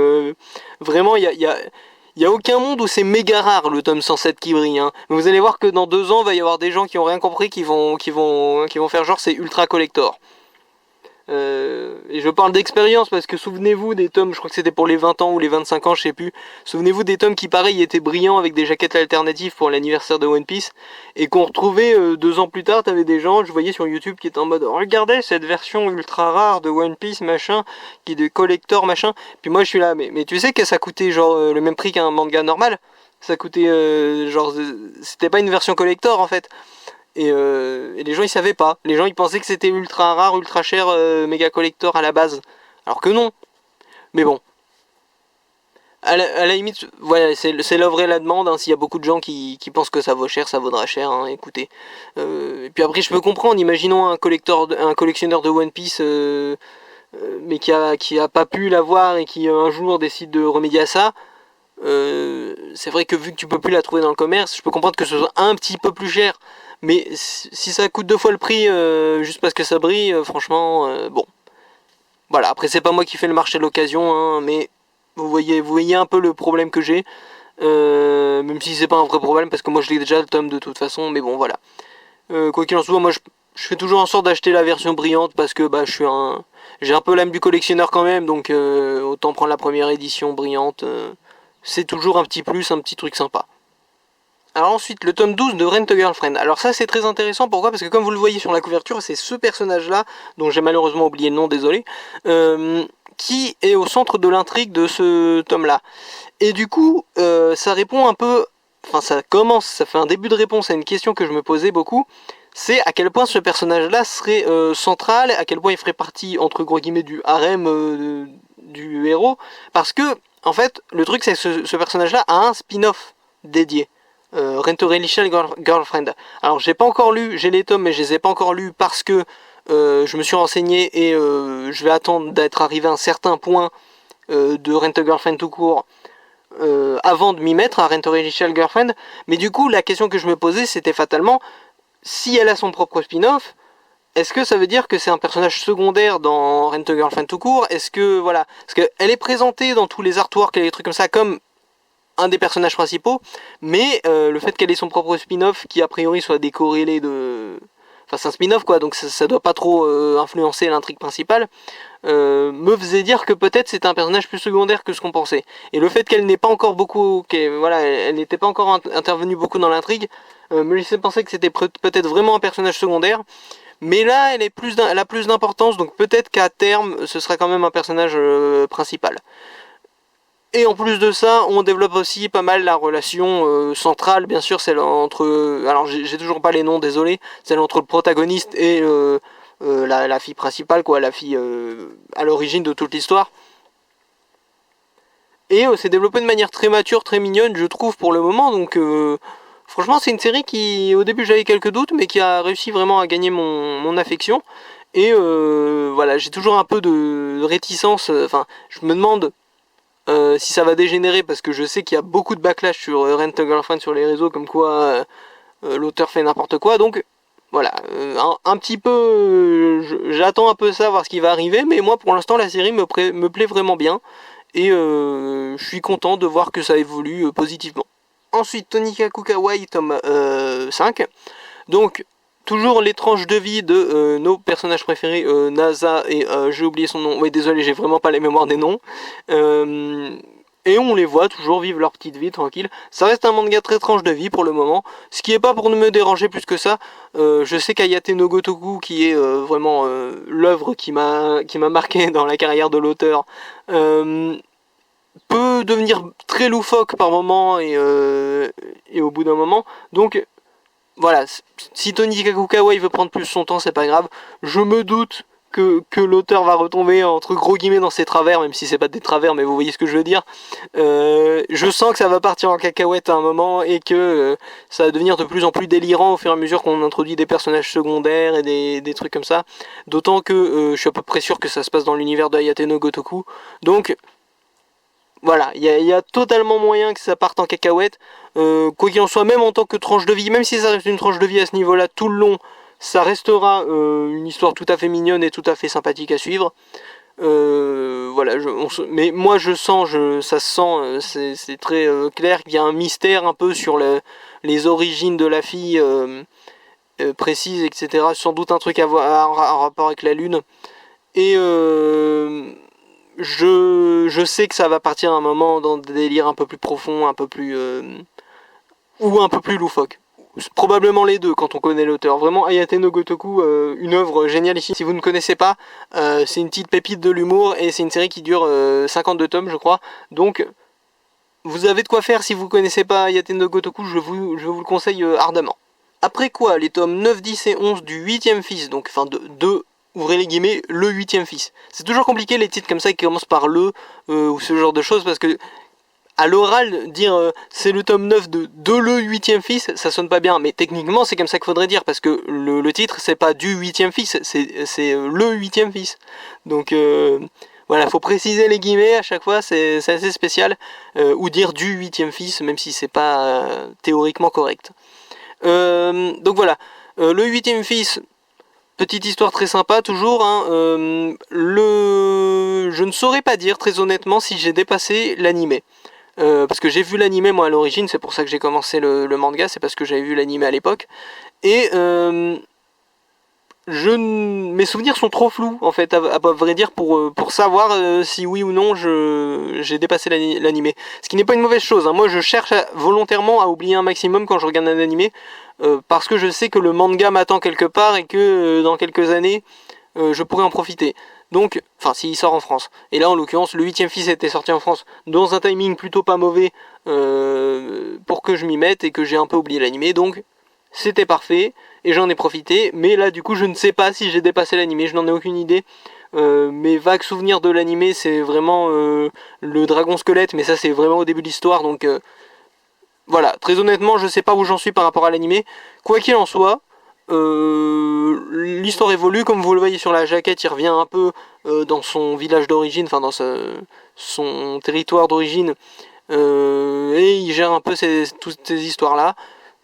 vraiment il y a aucun monde où c'est méga rare le tome 107 qui brille, hein. Mais vous allez voir que dans 2 ans, il va y avoir des gens qui ont rien compris, qui vont faire genre c'est ultra collector. Et je parle d'expérience parce que souvenez-vous des tomes, je crois que c'était pour les 20 ans ou les 25 ans, je sais plus. Souvenez-vous des tomes qui pareil étaient brillants avec des jaquettes alternatives pour l'anniversaire de One Piece et qu'on retrouvait 2 ans plus tard. T'avais des gens, je voyais sur YouTube, qui étaient en mode regardez cette version ultra rare de One Piece machin, qui est de collector machin. Puis moi je suis là, mais tu sais que ça coûtait genre le même prix qu'un manga normal. Ça coûtait genre c'était pas une version collector en fait. Et les gens ils savaient pas. Les gens ils pensaient que c'était ultra rare, ultra cher, méga collector à la base. Alors que non. Mais bon. À la limite, voilà, c'est l'offre et la demande. Hein. S'il y a beaucoup de gens qui pensent que ça vaut cher, ça vaudra cher. Hein, écoutez. Et puis après je peux comprendre. Imaginons un collectionneur de One Piece, mais qui a pas pu l'avoir et qui un jour décide de remédier à ça. C'est vrai que vu que tu peux plus la trouver dans le commerce, je peux comprendre que ce soit un petit peu plus cher. Mais si ça coûte 2 fois le prix juste parce que ça brille, franchement, bon. Voilà, après c'est pas moi qui fais le marché de l'occasion, hein, mais vous voyez un peu le problème que j'ai. Même si c'est pas un vrai problème, parce que moi je l'ai déjà le tome de toute façon, mais bon voilà. Quoi qu'il en soit, moi je fais toujours en sorte d'acheter la version brillante parce que bah j'ai un peu l'âme du collectionneur quand même, donc autant prendre la première édition brillante. C'est toujours un petit plus, un petit truc sympa. Alors ensuite, le tome 12 de Rent a Girlfriend. Alors ça c'est très intéressant, pourquoi? Parce que comme vous le voyez sur la couverture, c'est ce personnage-là, dont j'ai malheureusement oublié le nom, désolé, qui est au centre de l'intrigue de ce tome-là. Et du coup, ça répond un peu... Enfin, ça fait un début de réponse à une question que je me posais beaucoup. C'est à quel point ce personnage-là serait central, à quel point il ferait partie, entre gros guillemets, du harem du héros. Parce que, en fait, le truc c'est que ce personnage-là a un spin-off dédié. Rent a Girlfriend. Alors j'ai pas encore lu, j'ai les tomes mais je les ai pas encore lus parce que je me suis renseigné et je vais attendre d'être arrivé à un certain point de Rent a Girlfriend tout court avant de m'y mettre à Rent a Girlfriend. Mais du coup la question que je me posais c'était fatalement, si elle a son propre spin-off, est-ce que ça veut dire que c'est un personnage secondaire dans Rent a Girlfriend tout court? Est-ce que voilà, parce qu'elle est présentée dans tous les artworks et les trucs comme ça comme un des personnages principaux, mais le fait qu'elle ait son propre spin-off qui a priori soit décorrélé de... Enfin c'est un spin-off quoi, donc ça doit pas trop influencer l'intrigue principale, me faisait dire que peut-être c'est un personnage plus secondaire que ce qu'on pensait. Et le fait qu'elle n'ait pas encore beaucoup... voilà, elle n'était pas encore intervenue beaucoup dans l'intrigue, me laissait penser que c'était peut-être vraiment un personnage secondaire. Mais là, elle a plus d'importance, donc peut-être qu'à terme, ce sera quand même un personnage principal. Et en plus de ça, on développe aussi pas mal la relation centrale, bien sûr, celle entre... alors j'ai toujours pas les noms, désolé. Celle entre le protagoniste et la fille principale, quoi, la fille à l'origine de toute l'histoire. Et c'est développé de manière très mature, très mignonne, je trouve, pour le moment. Donc franchement, c'est une série qui, au début, j'avais quelques doutes, mais qui a réussi vraiment à gagner mon affection. Et voilà, j'ai toujours un peu de réticence. Enfin, je me demande... si ça va dégénérer, parce que je sais qu'il y a beaucoup de backlash sur Rent a Girlfriend sur les réseaux, comme quoi l'auteur fait n'importe quoi, donc voilà, un petit peu, j'attends un peu ça, voir ce qui va arriver, mais moi pour l'instant la série me plaît vraiment bien, et je suis content de voir que ça évolue positivement. Ensuite, Tonikaku Kawaii, tome 5, donc toujours les tranches de vie de nos personnages préférés, NASA et j'ai oublié son nom, oui désolé, j'ai vraiment pas les mémoires des noms, et on les voit toujours vivre leur petite vie tranquille. Ça reste un manga très tranche de vie pour le moment, ce qui est pas pour ne me déranger plus que ça. Je sais qu'Ayate no Gotoku, qui est vraiment l'œuvre qui m'a marqué dans la carrière de l'auteur, peut devenir très loufoque par moment et au bout d'un moment. Donc voilà, si Tonikaku Kawaii veut prendre plus son temps, c'est pas grave. Je me doute que l'auteur va retomber entre gros guillemets dans ses travers, même si c'est pas des travers, mais vous voyez ce que je veux dire. Je sens que ça va partir en cacahuète à un moment et que ça va devenir de plus en plus délirant au fur et à mesure qu'on introduit des personnages secondaires et des trucs comme ça. D'autant que je suis à peu près sûr que ça se passe dans l'univers de Hayate no Gotoku. Donc voilà, il y a totalement moyen que ça parte en cacahuète. Quoi qu'il en soit, même en tant que tranche de vie, même si ça reste une tranche de vie à ce niveau-là tout le long, ça restera une histoire tout à fait mignonne et tout à fait sympathique à suivre. Voilà, mais moi je sens, ça se sent, c'est très clair qu'il y a un mystère un peu sur les origines de la fille précise, etc. Sans doute un truc à voir en rapport avec la lune. Et je sais que ça va partir à un moment dans des délires un peu plus profonds, un peu plus ou un peu plus loufoque. Probablement les deux quand on connaît l'auteur. Vraiment, Hayate no Gotoku, une œuvre géniale ici. Si vous ne connaissez pas, c'est une petite pépite de l'humour et c'est une série qui dure 52 tomes, je crois. Donc, vous avez de quoi faire si vous ne connaissez pas Hayate no Gotoku, je vous le conseille ardemment. Après quoi, les tomes 9, 10 et 11 du 8ème fils, donc enfin de ouvrez les guillemets, le 8ème fils. C'est toujours compliqué les titres comme ça qui commencent par le ou ce genre de choses parce que à l'oral, dire c'est le tome 9 de le 8ème fils, ça sonne pas bien, mais techniquement c'est comme ça qu'il faudrait dire, parce que le titre c'est pas du 8ème fils, c'est le 8ème fils. Donc voilà, faut préciser les guillemets à chaque fois, c'est assez spécial, ou dire du 8ème fils, même si c'est pas théoriquement correct. Donc voilà, le 8ème fils, petite histoire très sympa toujours, hein, je ne saurais pas dire très honnêtement si j'ai dépassé l'animé. Parce que j'ai vu l'animé moi à l'origine, c'est pour ça que j'ai commencé le manga, c'est parce que j'avais vu l'animé à l'époque. Et mes souvenirs sont trop flous en fait, à vrai dire, pour savoir si oui ou non j'ai dépassé l'animé. Ce qui n'est pas une mauvaise chose, hein. Moi je cherche volontairement à oublier un maximum quand je regarde un animé, parce que je sais que le manga m'attend quelque part et que dans quelques années je pourrais en profiter. Donc, enfin s'il sort en France. Et là en l'occurrence le 8ème fils était sorti en France dans un timing plutôt pas mauvais pour que je m'y mette et que j'ai un peu oublié l'animé. Donc c'était parfait et j'en ai profité. Mais là du coup je ne sais pas si j'ai dépassé l'animé, je n'en ai aucune idée. Mes vagues souvenirs de l'animé c'est vraiment le dragon squelette, mais ça c'est vraiment au début de l'histoire. Donc voilà, très honnêtement je sais pas où j'en suis par rapport à l'animé. Quoi qu'il en soit, l'histoire évolue, comme vous le voyez sur la jaquette, il revient un peu dans son village d'origine, enfin dans son territoire d'origine, et il gère un peu toutes ces histoires là,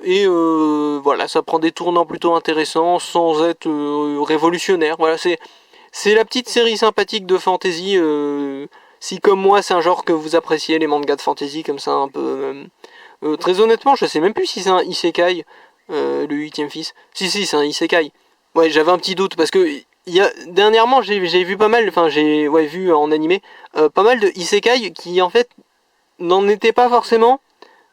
et voilà, ça prend des tournants plutôt intéressants sans être révolutionnaire. Voilà, c'est la petite série sympathique de fantasy, si comme moi c'est un genre que vous appréciez, les mangas de fantasy comme ça un peu. Très honnêtement je sais même plus si c'est un isekai. Le 8ème fils. Si, c'est un isekai. Ouais, j'avais un petit doute parce que dernièrement j'ai vu pas mal, enfin j'ai vu en animé pas mal de isekai qui en fait n'en étaient pas forcément,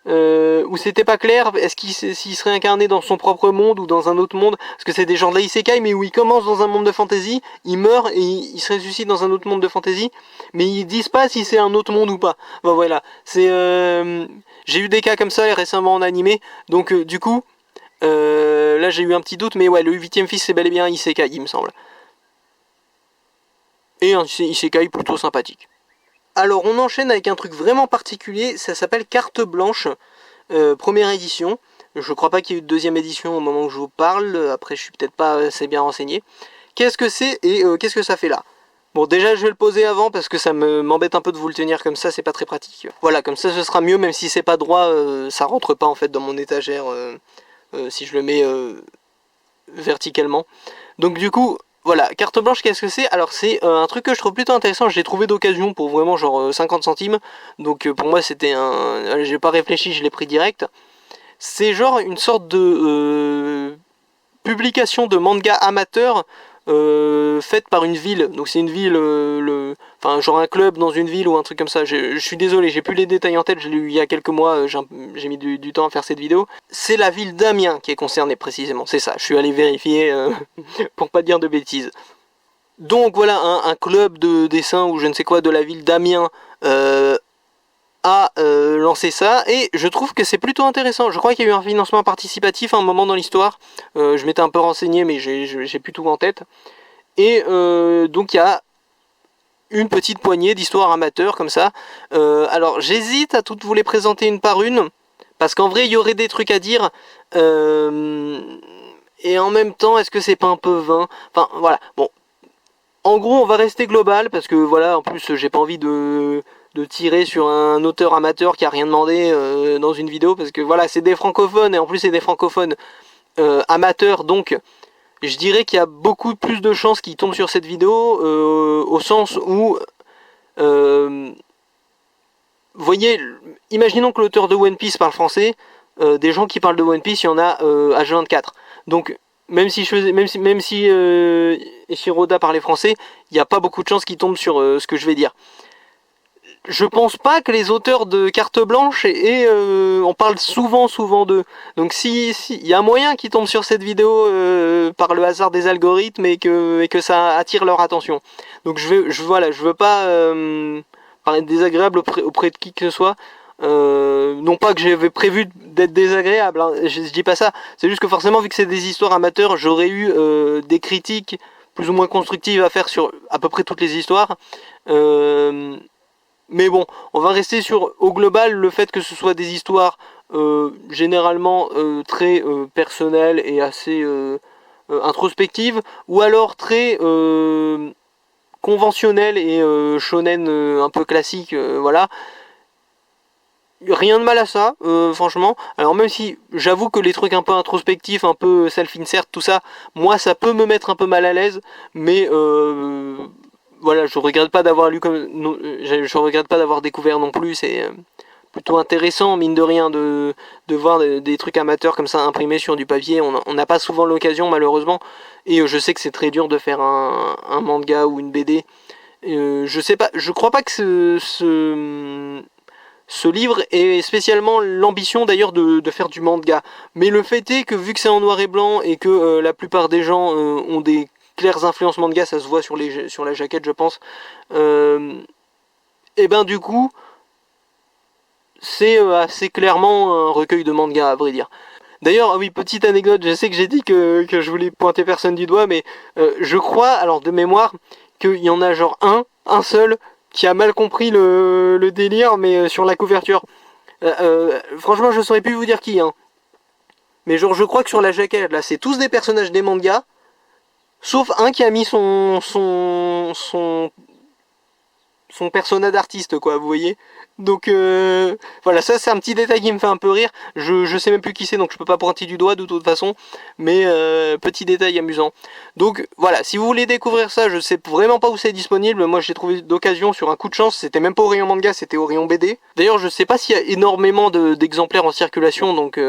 ou c'était pas clair, est-ce s'il serait incarné dans son propre monde ou dans un autre monde, parce que c'est des genres d'isekai mais où il commence dans un monde de fantasy, il meurt et il se ressuscite dans un autre monde de fantasy, mais ils disent pas si c'est un autre monde ou pas. Bon voilà, j'ai eu des cas comme ça récemment en animé, donc du coup là j'ai eu un petit doute, mais ouais, le 8ème fils c'est bel et bien un isekai il me semble. Et un isekai plutôt sympathique. Alors on enchaîne avec un truc vraiment particulier, ça s'appelle Carte Blanche, première édition. Je crois pas qu'il y ait eu de deuxième édition au moment où je vous parle, après je suis peut-être pas assez bien renseigné. Qu'est-ce que c'est et qu'est-ce que ça fait là? Bon, déjà je vais le poser avant parce que ça m'embête un peu de vous le tenir comme ça, c'est pas très pratique. Voilà, comme ça ce sera mieux, même si c'est pas droit, ça rentre pas en fait dans mon étagère si je le mets verticalement. Donc du coup, voilà, carte blanche, qu'est-ce que c'est? Alors c'est un truc que je trouve plutôt intéressant, j'ai trouvé d'occasion pour vraiment genre 50 centimes, donc pour moi c'était un... J'ai pas réfléchi, je l'ai pris direct. C'est genre une sorte de publication de manga amateur faite par une ville. Donc c'est une ville, enfin genre un club dans une ville ou un truc comme ça. Je suis désolé, j'ai plus les détails en tête, je l'ai eu il y a quelques mois, j'ai mis du temps à faire cette vidéo. C'est la ville d'Amiens qui est concernée précisément, c'est ça. Je suis allé vérifier pour pas dire de bêtises. Donc voilà, un club de dessin ou je ne sais quoi de la ville d'Amiens a lancé ça et je trouve que c'est plutôt intéressant. Je crois qu'il y a eu un financement participatif à un moment dans l'histoire. Je m'étais un peu renseigné mais j'ai plus tout en tête. Et donc il y a une petite poignée d'histoires amateurs comme ça. Alors j'hésite à toutes vous les présenter une par une parce qu'en vrai il y aurait des trucs à dire. Et en même temps, est-ce que c'est pas un peu vain? Enfin voilà, bon. En gros, on va rester global parce que voilà, en plus, j'ai pas envie de tirer sur un auteur amateur qui a rien demandé dans une vidéo parce que voilà, c'est des francophones et en plus, c'est des francophones amateurs donc. Je dirais qu'il y a beaucoup plus de chances qu'ils tombent sur cette vidéo au sens où, vous voyez, imaginons que l'auteur de One Piece parle français, des gens qui parlent de One Piece, il y en a H24. Donc même si Shiroda parlait français, il n'y a pas beaucoup de chances qu'il tombe sur ce que je vais dire. Je pense pas que les auteurs de carte blanche on parle souvent d'eux. Donc si il y a moyen qu'ils tombent sur cette vidéo par le hasard des algorithmes et que ça attire leur attention. Donc je veux pas paraître désagréable auprès de qui que ce soit. Non pas que j'avais prévu d'être désagréable, hein, je dis pas ça. C'est juste que forcément vu que c'est des histoires amateurs, j'aurais eu des critiques plus ou moins constructives à faire sur à peu près toutes les histoires. Mais bon, on va rester sur, au global, le fait que ce soit des histoires généralement très personnelles et assez introspectives, ou alors très conventionnelles et shonen un peu classiques, voilà. Rien de mal à ça, franchement. Alors même si j'avoue que les trucs un peu introspectifs, un peu self-insert, tout ça, moi ça peut me mettre un peu mal à l'aise, mais voilà, je regrette pas d'avoir lu comme, non, je regrette pas d'avoir découvert non plus. C'est plutôt intéressant, mine de rien, de voir des trucs amateurs comme ça imprimés sur du papier. On n'a pas souvent l'occasion, malheureusement. Et je sais que c'est très dur de faire un manga ou une BD. Je sais pas, je crois pas que ce livre ait spécialement l'ambition d'ailleurs de faire du manga. Mais le fait est que vu que c'est en noir et blanc et que la plupart des gens ont des clairs influences manga, ça se voit sur la jaquette je pense, et ben du coup c'est assez clairement un recueil de manga à vrai dire. D'ailleurs, oui, petite anecdote, je sais que j'ai dit que je voulais pointer personne du doigt, mais je crois, alors de mémoire, qu'il y en a genre un seul, qui a mal compris le délire, mais sur la couverture. Franchement, je saurais plus vous dire qui, hein. Mais genre, je crois que sur la jaquette, là, c'est tous des personnages des mangas, sauf un qui a mis son persona d'artiste, quoi, vous voyez. Donc voilà, ça c'est un petit détail qui me fait un peu rire. Je sais même plus qui c'est, donc je peux pas pointer du doigt de toute façon. Mais petit détail amusant. Donc voilà, si vous voulez découvrir ça, je sais vraiment pas où c'est disponible. Moi j'ai trouvé d'occasion sur un coup de chance. C'était même pas au rayon manga, c'était au rayon BD. D'ailleurs je sais pas s'il y a énormément d'exemplaires en circulation. Donc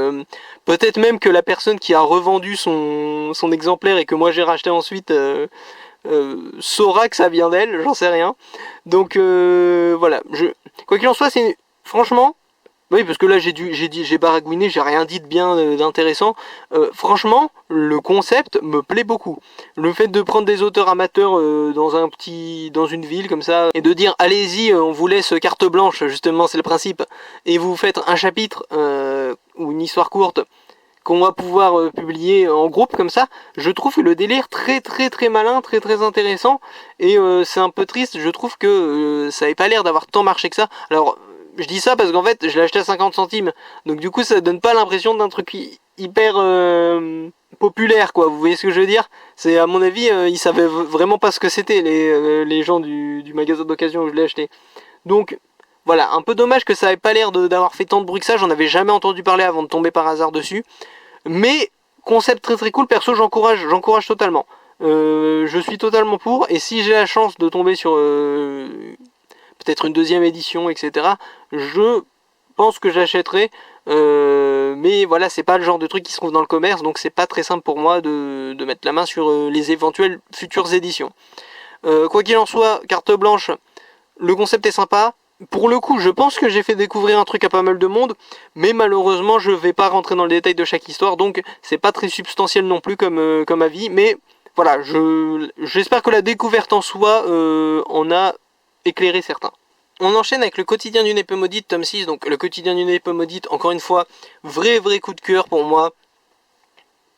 peut-être même que la personne qui a revendu son exemplaire et que moi j'ai racheté ensuite... saura que ça vient d'elle, j'en sais rien. Donc voilà, quoi qu'il en soit, c'est franchement, oui parce que là j'ai baragouiné, j'ai rien dit de bien d'intéressant. Franchement, le concept me plaît beaucoup. Le fait de prendre des auteurs amateurs dans une ville comme ça et de dire allez-y, on vous laisse carte blanche, justement c'est le principe, et vous faites un chapitre ou une histoire courte qu'on va pouvoir publier en groupe comme ça, je trouve le délire très malin, très intéressant, et c'est un peu triste, je trouve que ça n'avait pas l'air d'avoir tant marché que ça. Alors je dis ça parce qu'en fait je l'ai acheté à 50 centimes, donc du coup ça donne pas l'impression d'un truc hyper populaire quoi, vous voyez ce que je veux dire. C'est à mon avis, ils savaient vraiment pas ce que c'était les gens du magasin d'occasion où je l'ai acheté. Donc voilà, un peu dommage que ça n'avait pas l'air d'avoir fait tant de bruit que ça, j'en avais jamais entendu parler avant de tomber par hasard dessus. Mais concept très très cool, perso j'encourage totalement. Je suis totalement pour, et si j'ai la chance de tomber sur peut-être une deuxième édition, etc., je pense que j'achèterai. Mais voilà, c'est pas le genre de truc qui se trouve dans le commerce, donc c'est pas très simple pour moi de mettre la main sur les éventuelles futures éditions. Quoi qu'il en soit, carte blanche, le concept est sympa. Pour le coup, je pense que j'ai fait découvrir un truc à pas mal de monde, mais malheureusement, je vais pas rentrer dans le détail de chaque histoire, donc c'est pas très substantiel non plus comme avis, mais voilà, j'espère que la découverte en soi en a éclairé certains. On enchaîne avec le quotidien d'une épée maudite, tome 6, donc le quotidien d'une épée maudite, encore une fois, vrai coup de cœur pour moi.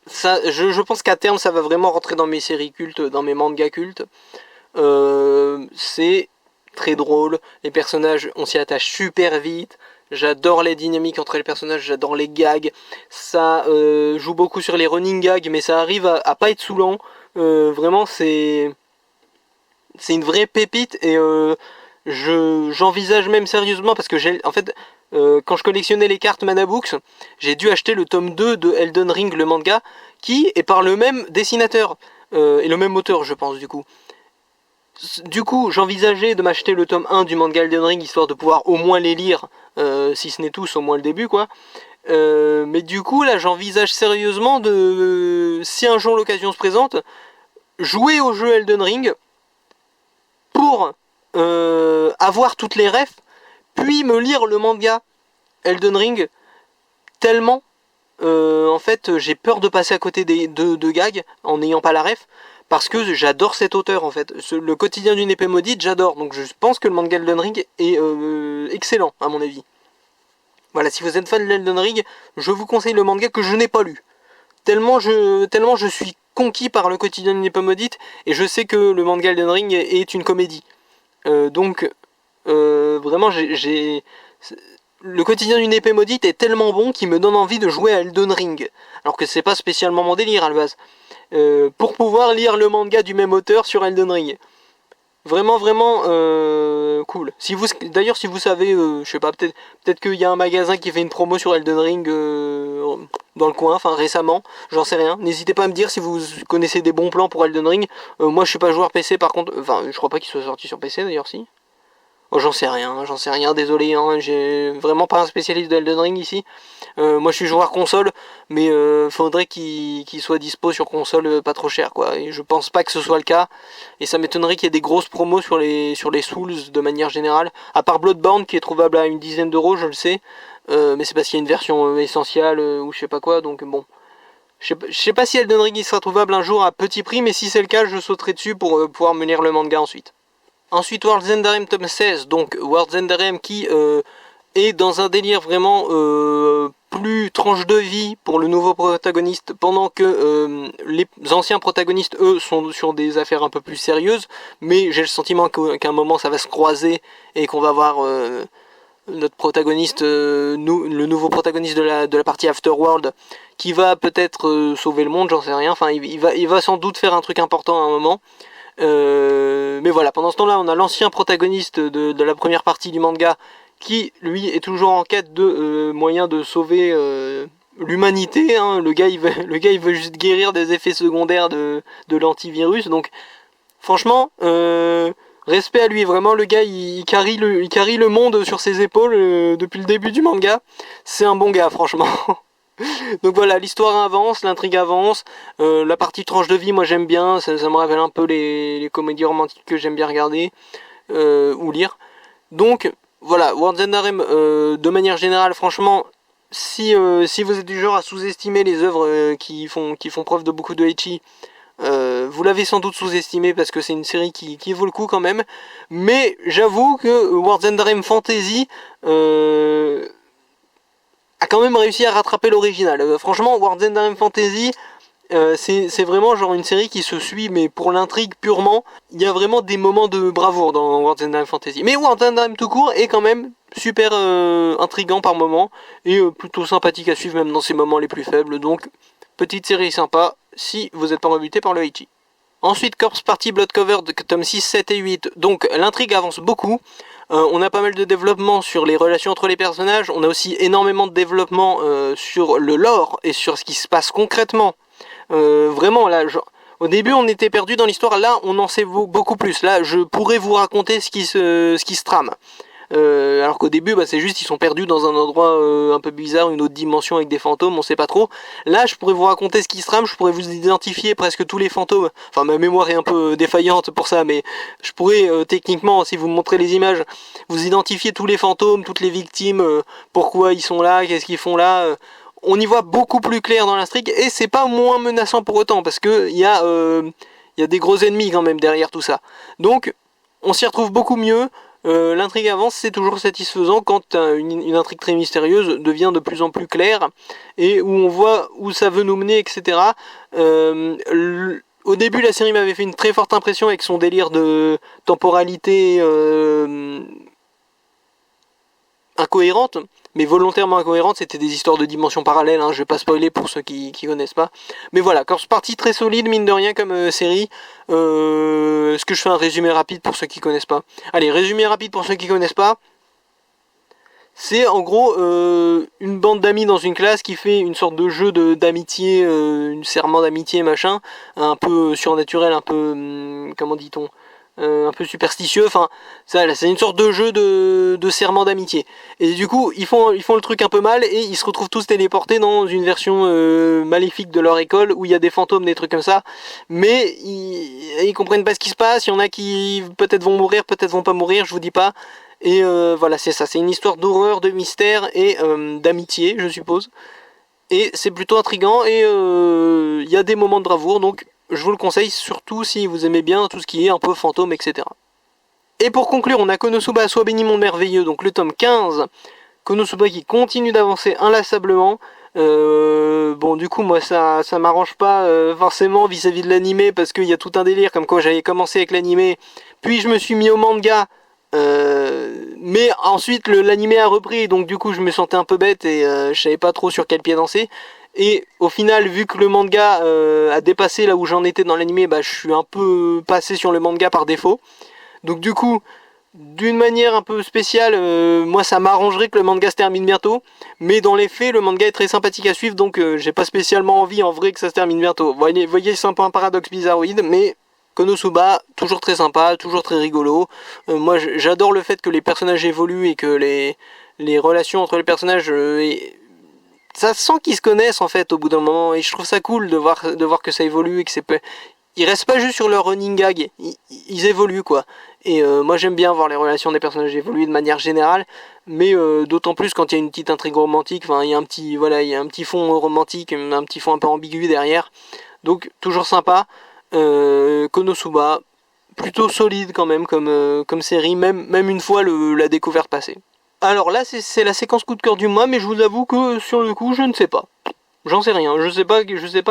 Ça, je pense qu'à terme, ça va vraiment rentrer dans mes séries cultes, dans mes mangas cultes. C'est très drôle, les personnages, on s'y attache super vite, j'adore les dynamiques entre les personnages, j'adore les gags, ça joue beaucoup sur les running gags, mais ça arrive à pas être saoulant, vraiment c'est une vraie pépite, et j'envisage même sérieusement, parce que en fait, quand je collectionnais les cartes Mana Books, j'ai dû acheter le tome 2 de Elden Ring, le manga, qui est par le même dessinateur, et le même auteur je pense du coup. Du coup, j'envisageais de m'acheter le tome 1 du manga Elden Ring, histoire de pouvoir au moins les lire, si ce n'est tous, au moins le début, quoi. Mais du coup, là, j'envisage sérieusement de, si un jour l'occasion se présente, jouer au jeu Elden Ring pour avoir toutes les refs, puis me lire le manga Elden Ring, tellement, en fait, j'ai peur de passer à côté de gags en n'ayant pas la ref. Parce que j'adore cet auteur en fait. Le quotidien d'une épée maudite, j'adore. Donc je pense que le manga Elden Ring est excellent à mon avis. Voilà, si vous êtes fan de l'Elden Ring, je vous conseille le manga que je n'ai pas lu. Tellement je suis conquis par le quotidien d'une épée maudite, et je sais que le manga Elden Ring est une comédie. Donc vraiment le quotidien d'une épée maudite est tellement bon qu'il me donne envie de jouer à Elden Ring. Alors que c'est pas spécialement mon délire à la base. Pour pouvoir lire le manga du même auteur sur Elden Ring. Vraiment cool. D'ailleurs, si vous savez, je sais pas, peut-être qu'il y a un magasin qui fait une promo sur Elden Ring dans le coin, enfin récemment, j'en sais rien. N'hésitez pas à me dire si vous connaissez des bons plans pour Elden Ring. Moi, je suis pas joueur PC, par contre, enfin, je crois pas qu'il soit sorti sur PC d'ailleurs, si. Oh, j'en sais rien, désolé, hein, j'ai vraiment pas un spécialiste de Elden Ring ici. Moi je suis joueur console, mais faudrait qu'il soit dispo sur console pas trop cher, quoi. Et je pense pas que ce soit le cas, et ça m'étonnerait qu'il y ait des grosses promos sur les Souls de manière générale, à part Bloodborne qui est trouvable à une dizaine d'euros, je le sais, mais c'est parce qu'il y a une version essentielle ou je sais pas quoi, donc bon. Je sais pas si Elden Ring il sera trouvable un jour à petit prix, mais si c'est le cas, je sauterai dessus pour pouvoir me lire le manga ensuite. Ensuite, World's End Harem tome 16, donc World's End Harem qui est dans un délire vraiment plus tranche de vie pour le nouveau protagoniste, pendant que les anciens protagonistes, eux, sont sur des affaires un peu plus sérieuses, mais j'ai le sentiment qu'à un moment ça va se croiser et qu'on va voir notre protagoniste, le nouveau protagoniste de la partie Afterworld, qui va peut-être sauver le monde, j'en sais rien, enfin il va sans doute faire un truc important à un moment. Mais voilà, pendant ce temps-là, on a l'ancien protagoniste de la première partie du manga qui, lui, est toujours en quête de moyens de sauver l'humanité. Hein. Le gars, il veut juste guérir des effets secondaires de l'antivirus. Donc, franchement, respect à lui. Vraiment, le gars, il carry le monde sur ses épaules depuis le début du manga. C'est un bon gars, franchement. Donc voilà, l'histoire avance, l'intrigue avance, la partie tranche de vie, moi j'aime bien, ça me rappelle un peu les comédies romantiques que j'aime bien regarder ou lire. Donc voilà, World's End Harem, de manière générale, franchement, si vous êtes du genre à sous-estimer les œuvres qui font preuve de beaucoup de ecchi, vous l'avez sans doute sous-estimé parce que c'est une série qui vaut le coup quand même. Mais j'avoue que World's End Harem Fantasy a quand même réussi à rattraper l'original. Franchement, World's End Harem Fantasy, c'est vraiment genre une série qui se suit, mais pour l'intrigue purement, il y a vraiment des moments de bravoure dans World's End Harem Fantasy. Mais World's End Harem tout court est quand même super intriguant par moments, et plutôt sympathique à suivre même dans ses moments les plus faibles. Donc, petite série sympa, si vous n'êtes pas rebuté par le Ichi. Ensuite, Corpse Party Blood Covered, tome 6, 7 et 8. Donc, l'intrigue avance beaucoup. On a pas mal de développement sur les relations entre les personnages, on a aussi énormément de développement sur le lore et sur ce qui se passe concrètement. Vraiment là, au début on était perdu dans l'histoire, là on en sait beaucoup plus. Là je pourrais vous raconter ce qui se trame. Alors qu'au début c'est juste ils sont perdus dans un endroit un peu bizarre, une autre dimension avec des fantômes, on sait pas trop. Là je pourrais vous raconter ce qui se trame, je pourrais vous identifier presque tous les fantômes. Enfin ma mémoire est un peu défaillante pour ça, mais je pourrais techniquement, si vous me montrez les images, vous identifier tous les fantômes, toutes les victimes, pourquoi ils sont là, qu'est-ce qu'ils font là. On y voit beaucoup plus clair dans l'intrigue et c'est pas moins menaçant pour autant parce que il y a des gros ennemis quand même derrière tout ça. Donc on s'y retrouve beaucoup mieux. L'intrigue avance, c'est toujours satisfaisant quand une intrigue très mystérieuse devient de plus en plus claire et où on voit où ça veut nous mener, etc. Au début, la série m'avait fait une très forte impression avec son délire de temporalité incohérente, mais volontairement incohérente. C'était des histoires de dimensions parallèles, hein, je vais pas spoiler pour ceux qui connaissent pas. Mais voilà, Corpse Party très solide, mine de rien, comme série. Est-ce que je fais un résumé rapide pour ceux qui connaissent pas? Allez, résumé rapide pour ceux qui connaissent pas. C'est en gros une bande d'amis dans une classe qui fait une sorte de jeu d'amitié, une serment d'amitié machin, un peu surnaturel, un peu, comment dit-on, un peu superstitieux, enfin ça c'est une sorte de jeu de serment d'amitié. Et du coup ils font le truc un peu mal et ils se retrouvent tous téléportés dans une version maléfique de leur école où il y a des fantômes, des trucs comme ça, mais ils comprennent pas ce qui se passe, il y en a qui peut-être vont mourir, peut-être vont pas mourir, je vous dis pas. Et voilà, c'est ça, c'est une histoire d'horreur, de mystère et d'amitié, je suppose. Et c'est plutôt intriguant et il y a des moments de bravoure, donc je vous le conseille surtout si vous aimez bien tout ce qui est un peu fantôme, etc. Et pour conclure, on a Konosuba, Sois béni mon merveilleux, donc le tome 15. Konosuba qui continue d'avancer inlassablement. Bon, du coup, moi, ça m'arrange pas forcément vis-à-vis de l'animé, parce qu'il y a tout un délire, comme quoi j'avais commencé avec l'animé, puis je me suis mis au manga, mais ensuite l'animé a repris, donc du coup je me sentais un peu bête et je savais pas trop sur quel pied danser. Et au final, vu que le manga a dépassé là où j'en étais dans l'animé, je suis un peu passé sur le manga par défaut. Donc du coup, d'une manière un peu spéciale, moi ça m'arrangerait que le manga se termine bientôt. Mais dans les faits, le manga est très sympathique à suivre, donc j'ai pas spécialement envie en vrai que ça se termine bientôt. Vous voyez c'est un peu un paradoxe bizarroïde, mais Konosuba, toujours très sympa, toujours très rigolo. Moi j'adore le fait que les personnages évoluent et que les relations entre les personnages... ça sent qu'ils se connaissent en fait au bout d'un moment, et je trouve ça cool de voir que ça évolue et que c'est... Ils restent pas juste sur leur running gag, ils évoluent quoi. Et moi j'aime bien voir les relations des personnages évoluer de manière générale, mais d'autant plus quand il y a une petite intrigue romantique, enfin il y a un petit fond romantique, un petit fond un peu ambigu derrière. Donc toujours sympa. Konosuba, plutôt solide quand même comme série, même une fois la découverte passée. Alors là c'est la séquence coup de cœur du mois, mais je vous avoue que sur le coup je ne sais pas. J'en sais rien, je sais pas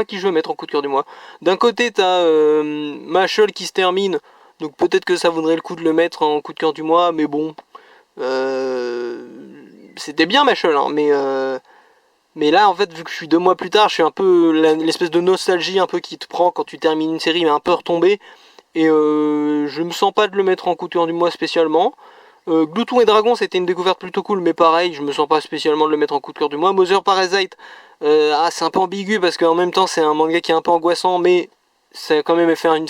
qui je veux mettre en coup de cœur du mois. D'un côté t'as Mashle qui se termine, donc peut-être que ça vaudrait le coup de le mettre en coup de cœur du mois, mais bon, c'était bien Mashle, hein, mais là en fait vu que je suis 2 mois plus tard, je suis un peu l'espèce de nostalgie un peu qui te prend quand tu termines une série, mais un peu retombé, et je me sens pas de le mettre en coup de cœur du mois spécialement. Glouton et Dragon c'était une découverte plutôt cool, mais pareil je me sens pas spécialement de le mettre en coup de cœur du mois. Mother Parasite, c'est un peu ambigu parce qu'en même temps c'est un manga qui est un peu angoissant, mais ça a quand même fait une...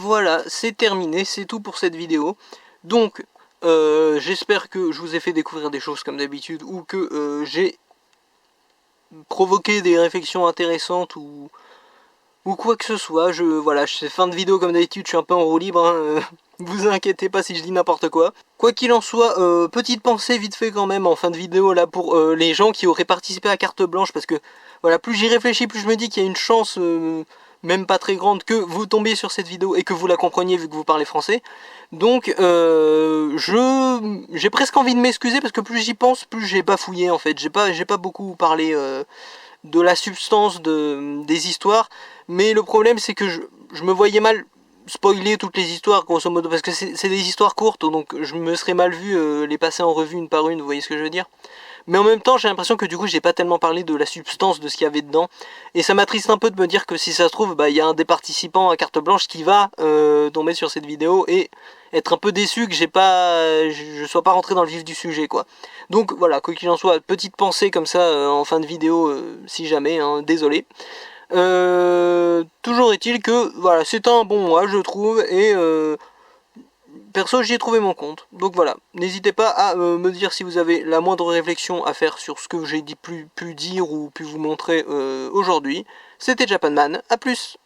Voilà, c'est terminé, c'est tout pour cette vidéo. Donc, j'espère que je vous ai fait découvrir des choses comme d'habitude, ou que j'ai provoqué des réflexions intéressantes, ou quoi que ce soit. Voilà, c'est fin de vidéo comme d'habitude, je suis un peu en roue libre, hein, vous inquiétez pas si je dis n'importe quoi. Quoi qu'il en soit, petite pensée vite fait quand même en fin de vidéo là pour les gens qui auraient participé à carte blanche, parce que voilà, plus j'y réfléchis, plus je me dis qu'il y a une chance... même pas très grande, que vous tombiez sur cette vidéo et que vous la compreniez vu que vous parlez français. Donc j'ai presque envie de m'excuser parce que plus j'y pense, plus j'ai bafouillé en fait. J'ai pas beaucoup parlé de la substance des histoires, mais le problème c'est que je me voyais mal spoiler toutes les histoires grosso modo, parce que c'est des histoires courtes, donc je me serais mal vu les passer en revue une par une, vous voyez ce que je veux dire. Mais en même temps, j'ai l'impression que du coup, j'ai pas tellement parlé de la substance de ce qu'il y avait dedans. Et ça m'attriste un peu de me dire que si ça se trouve, bah, il y a un des participants à carte blanche qui va tomber sur cette vidéo et être un peu déçu que je sois pas rentré dans le vif du sujet, quoi. Donc voilà, quoi qu'il en soit, petite pensée comme ça en fin de vidéo, si jamais, hein, désolé. Toujours est-il que voilà, c'est un bon mois, je trouve, et perso, j'y ai trouvé mon compte. Donc voilà, n'hésitez pas à me dire si vous avez la moindre réflexion à faire sur ce que j'ai pu dire ou pu vous montrer aujourd'hui. C'était Japanman, à plus.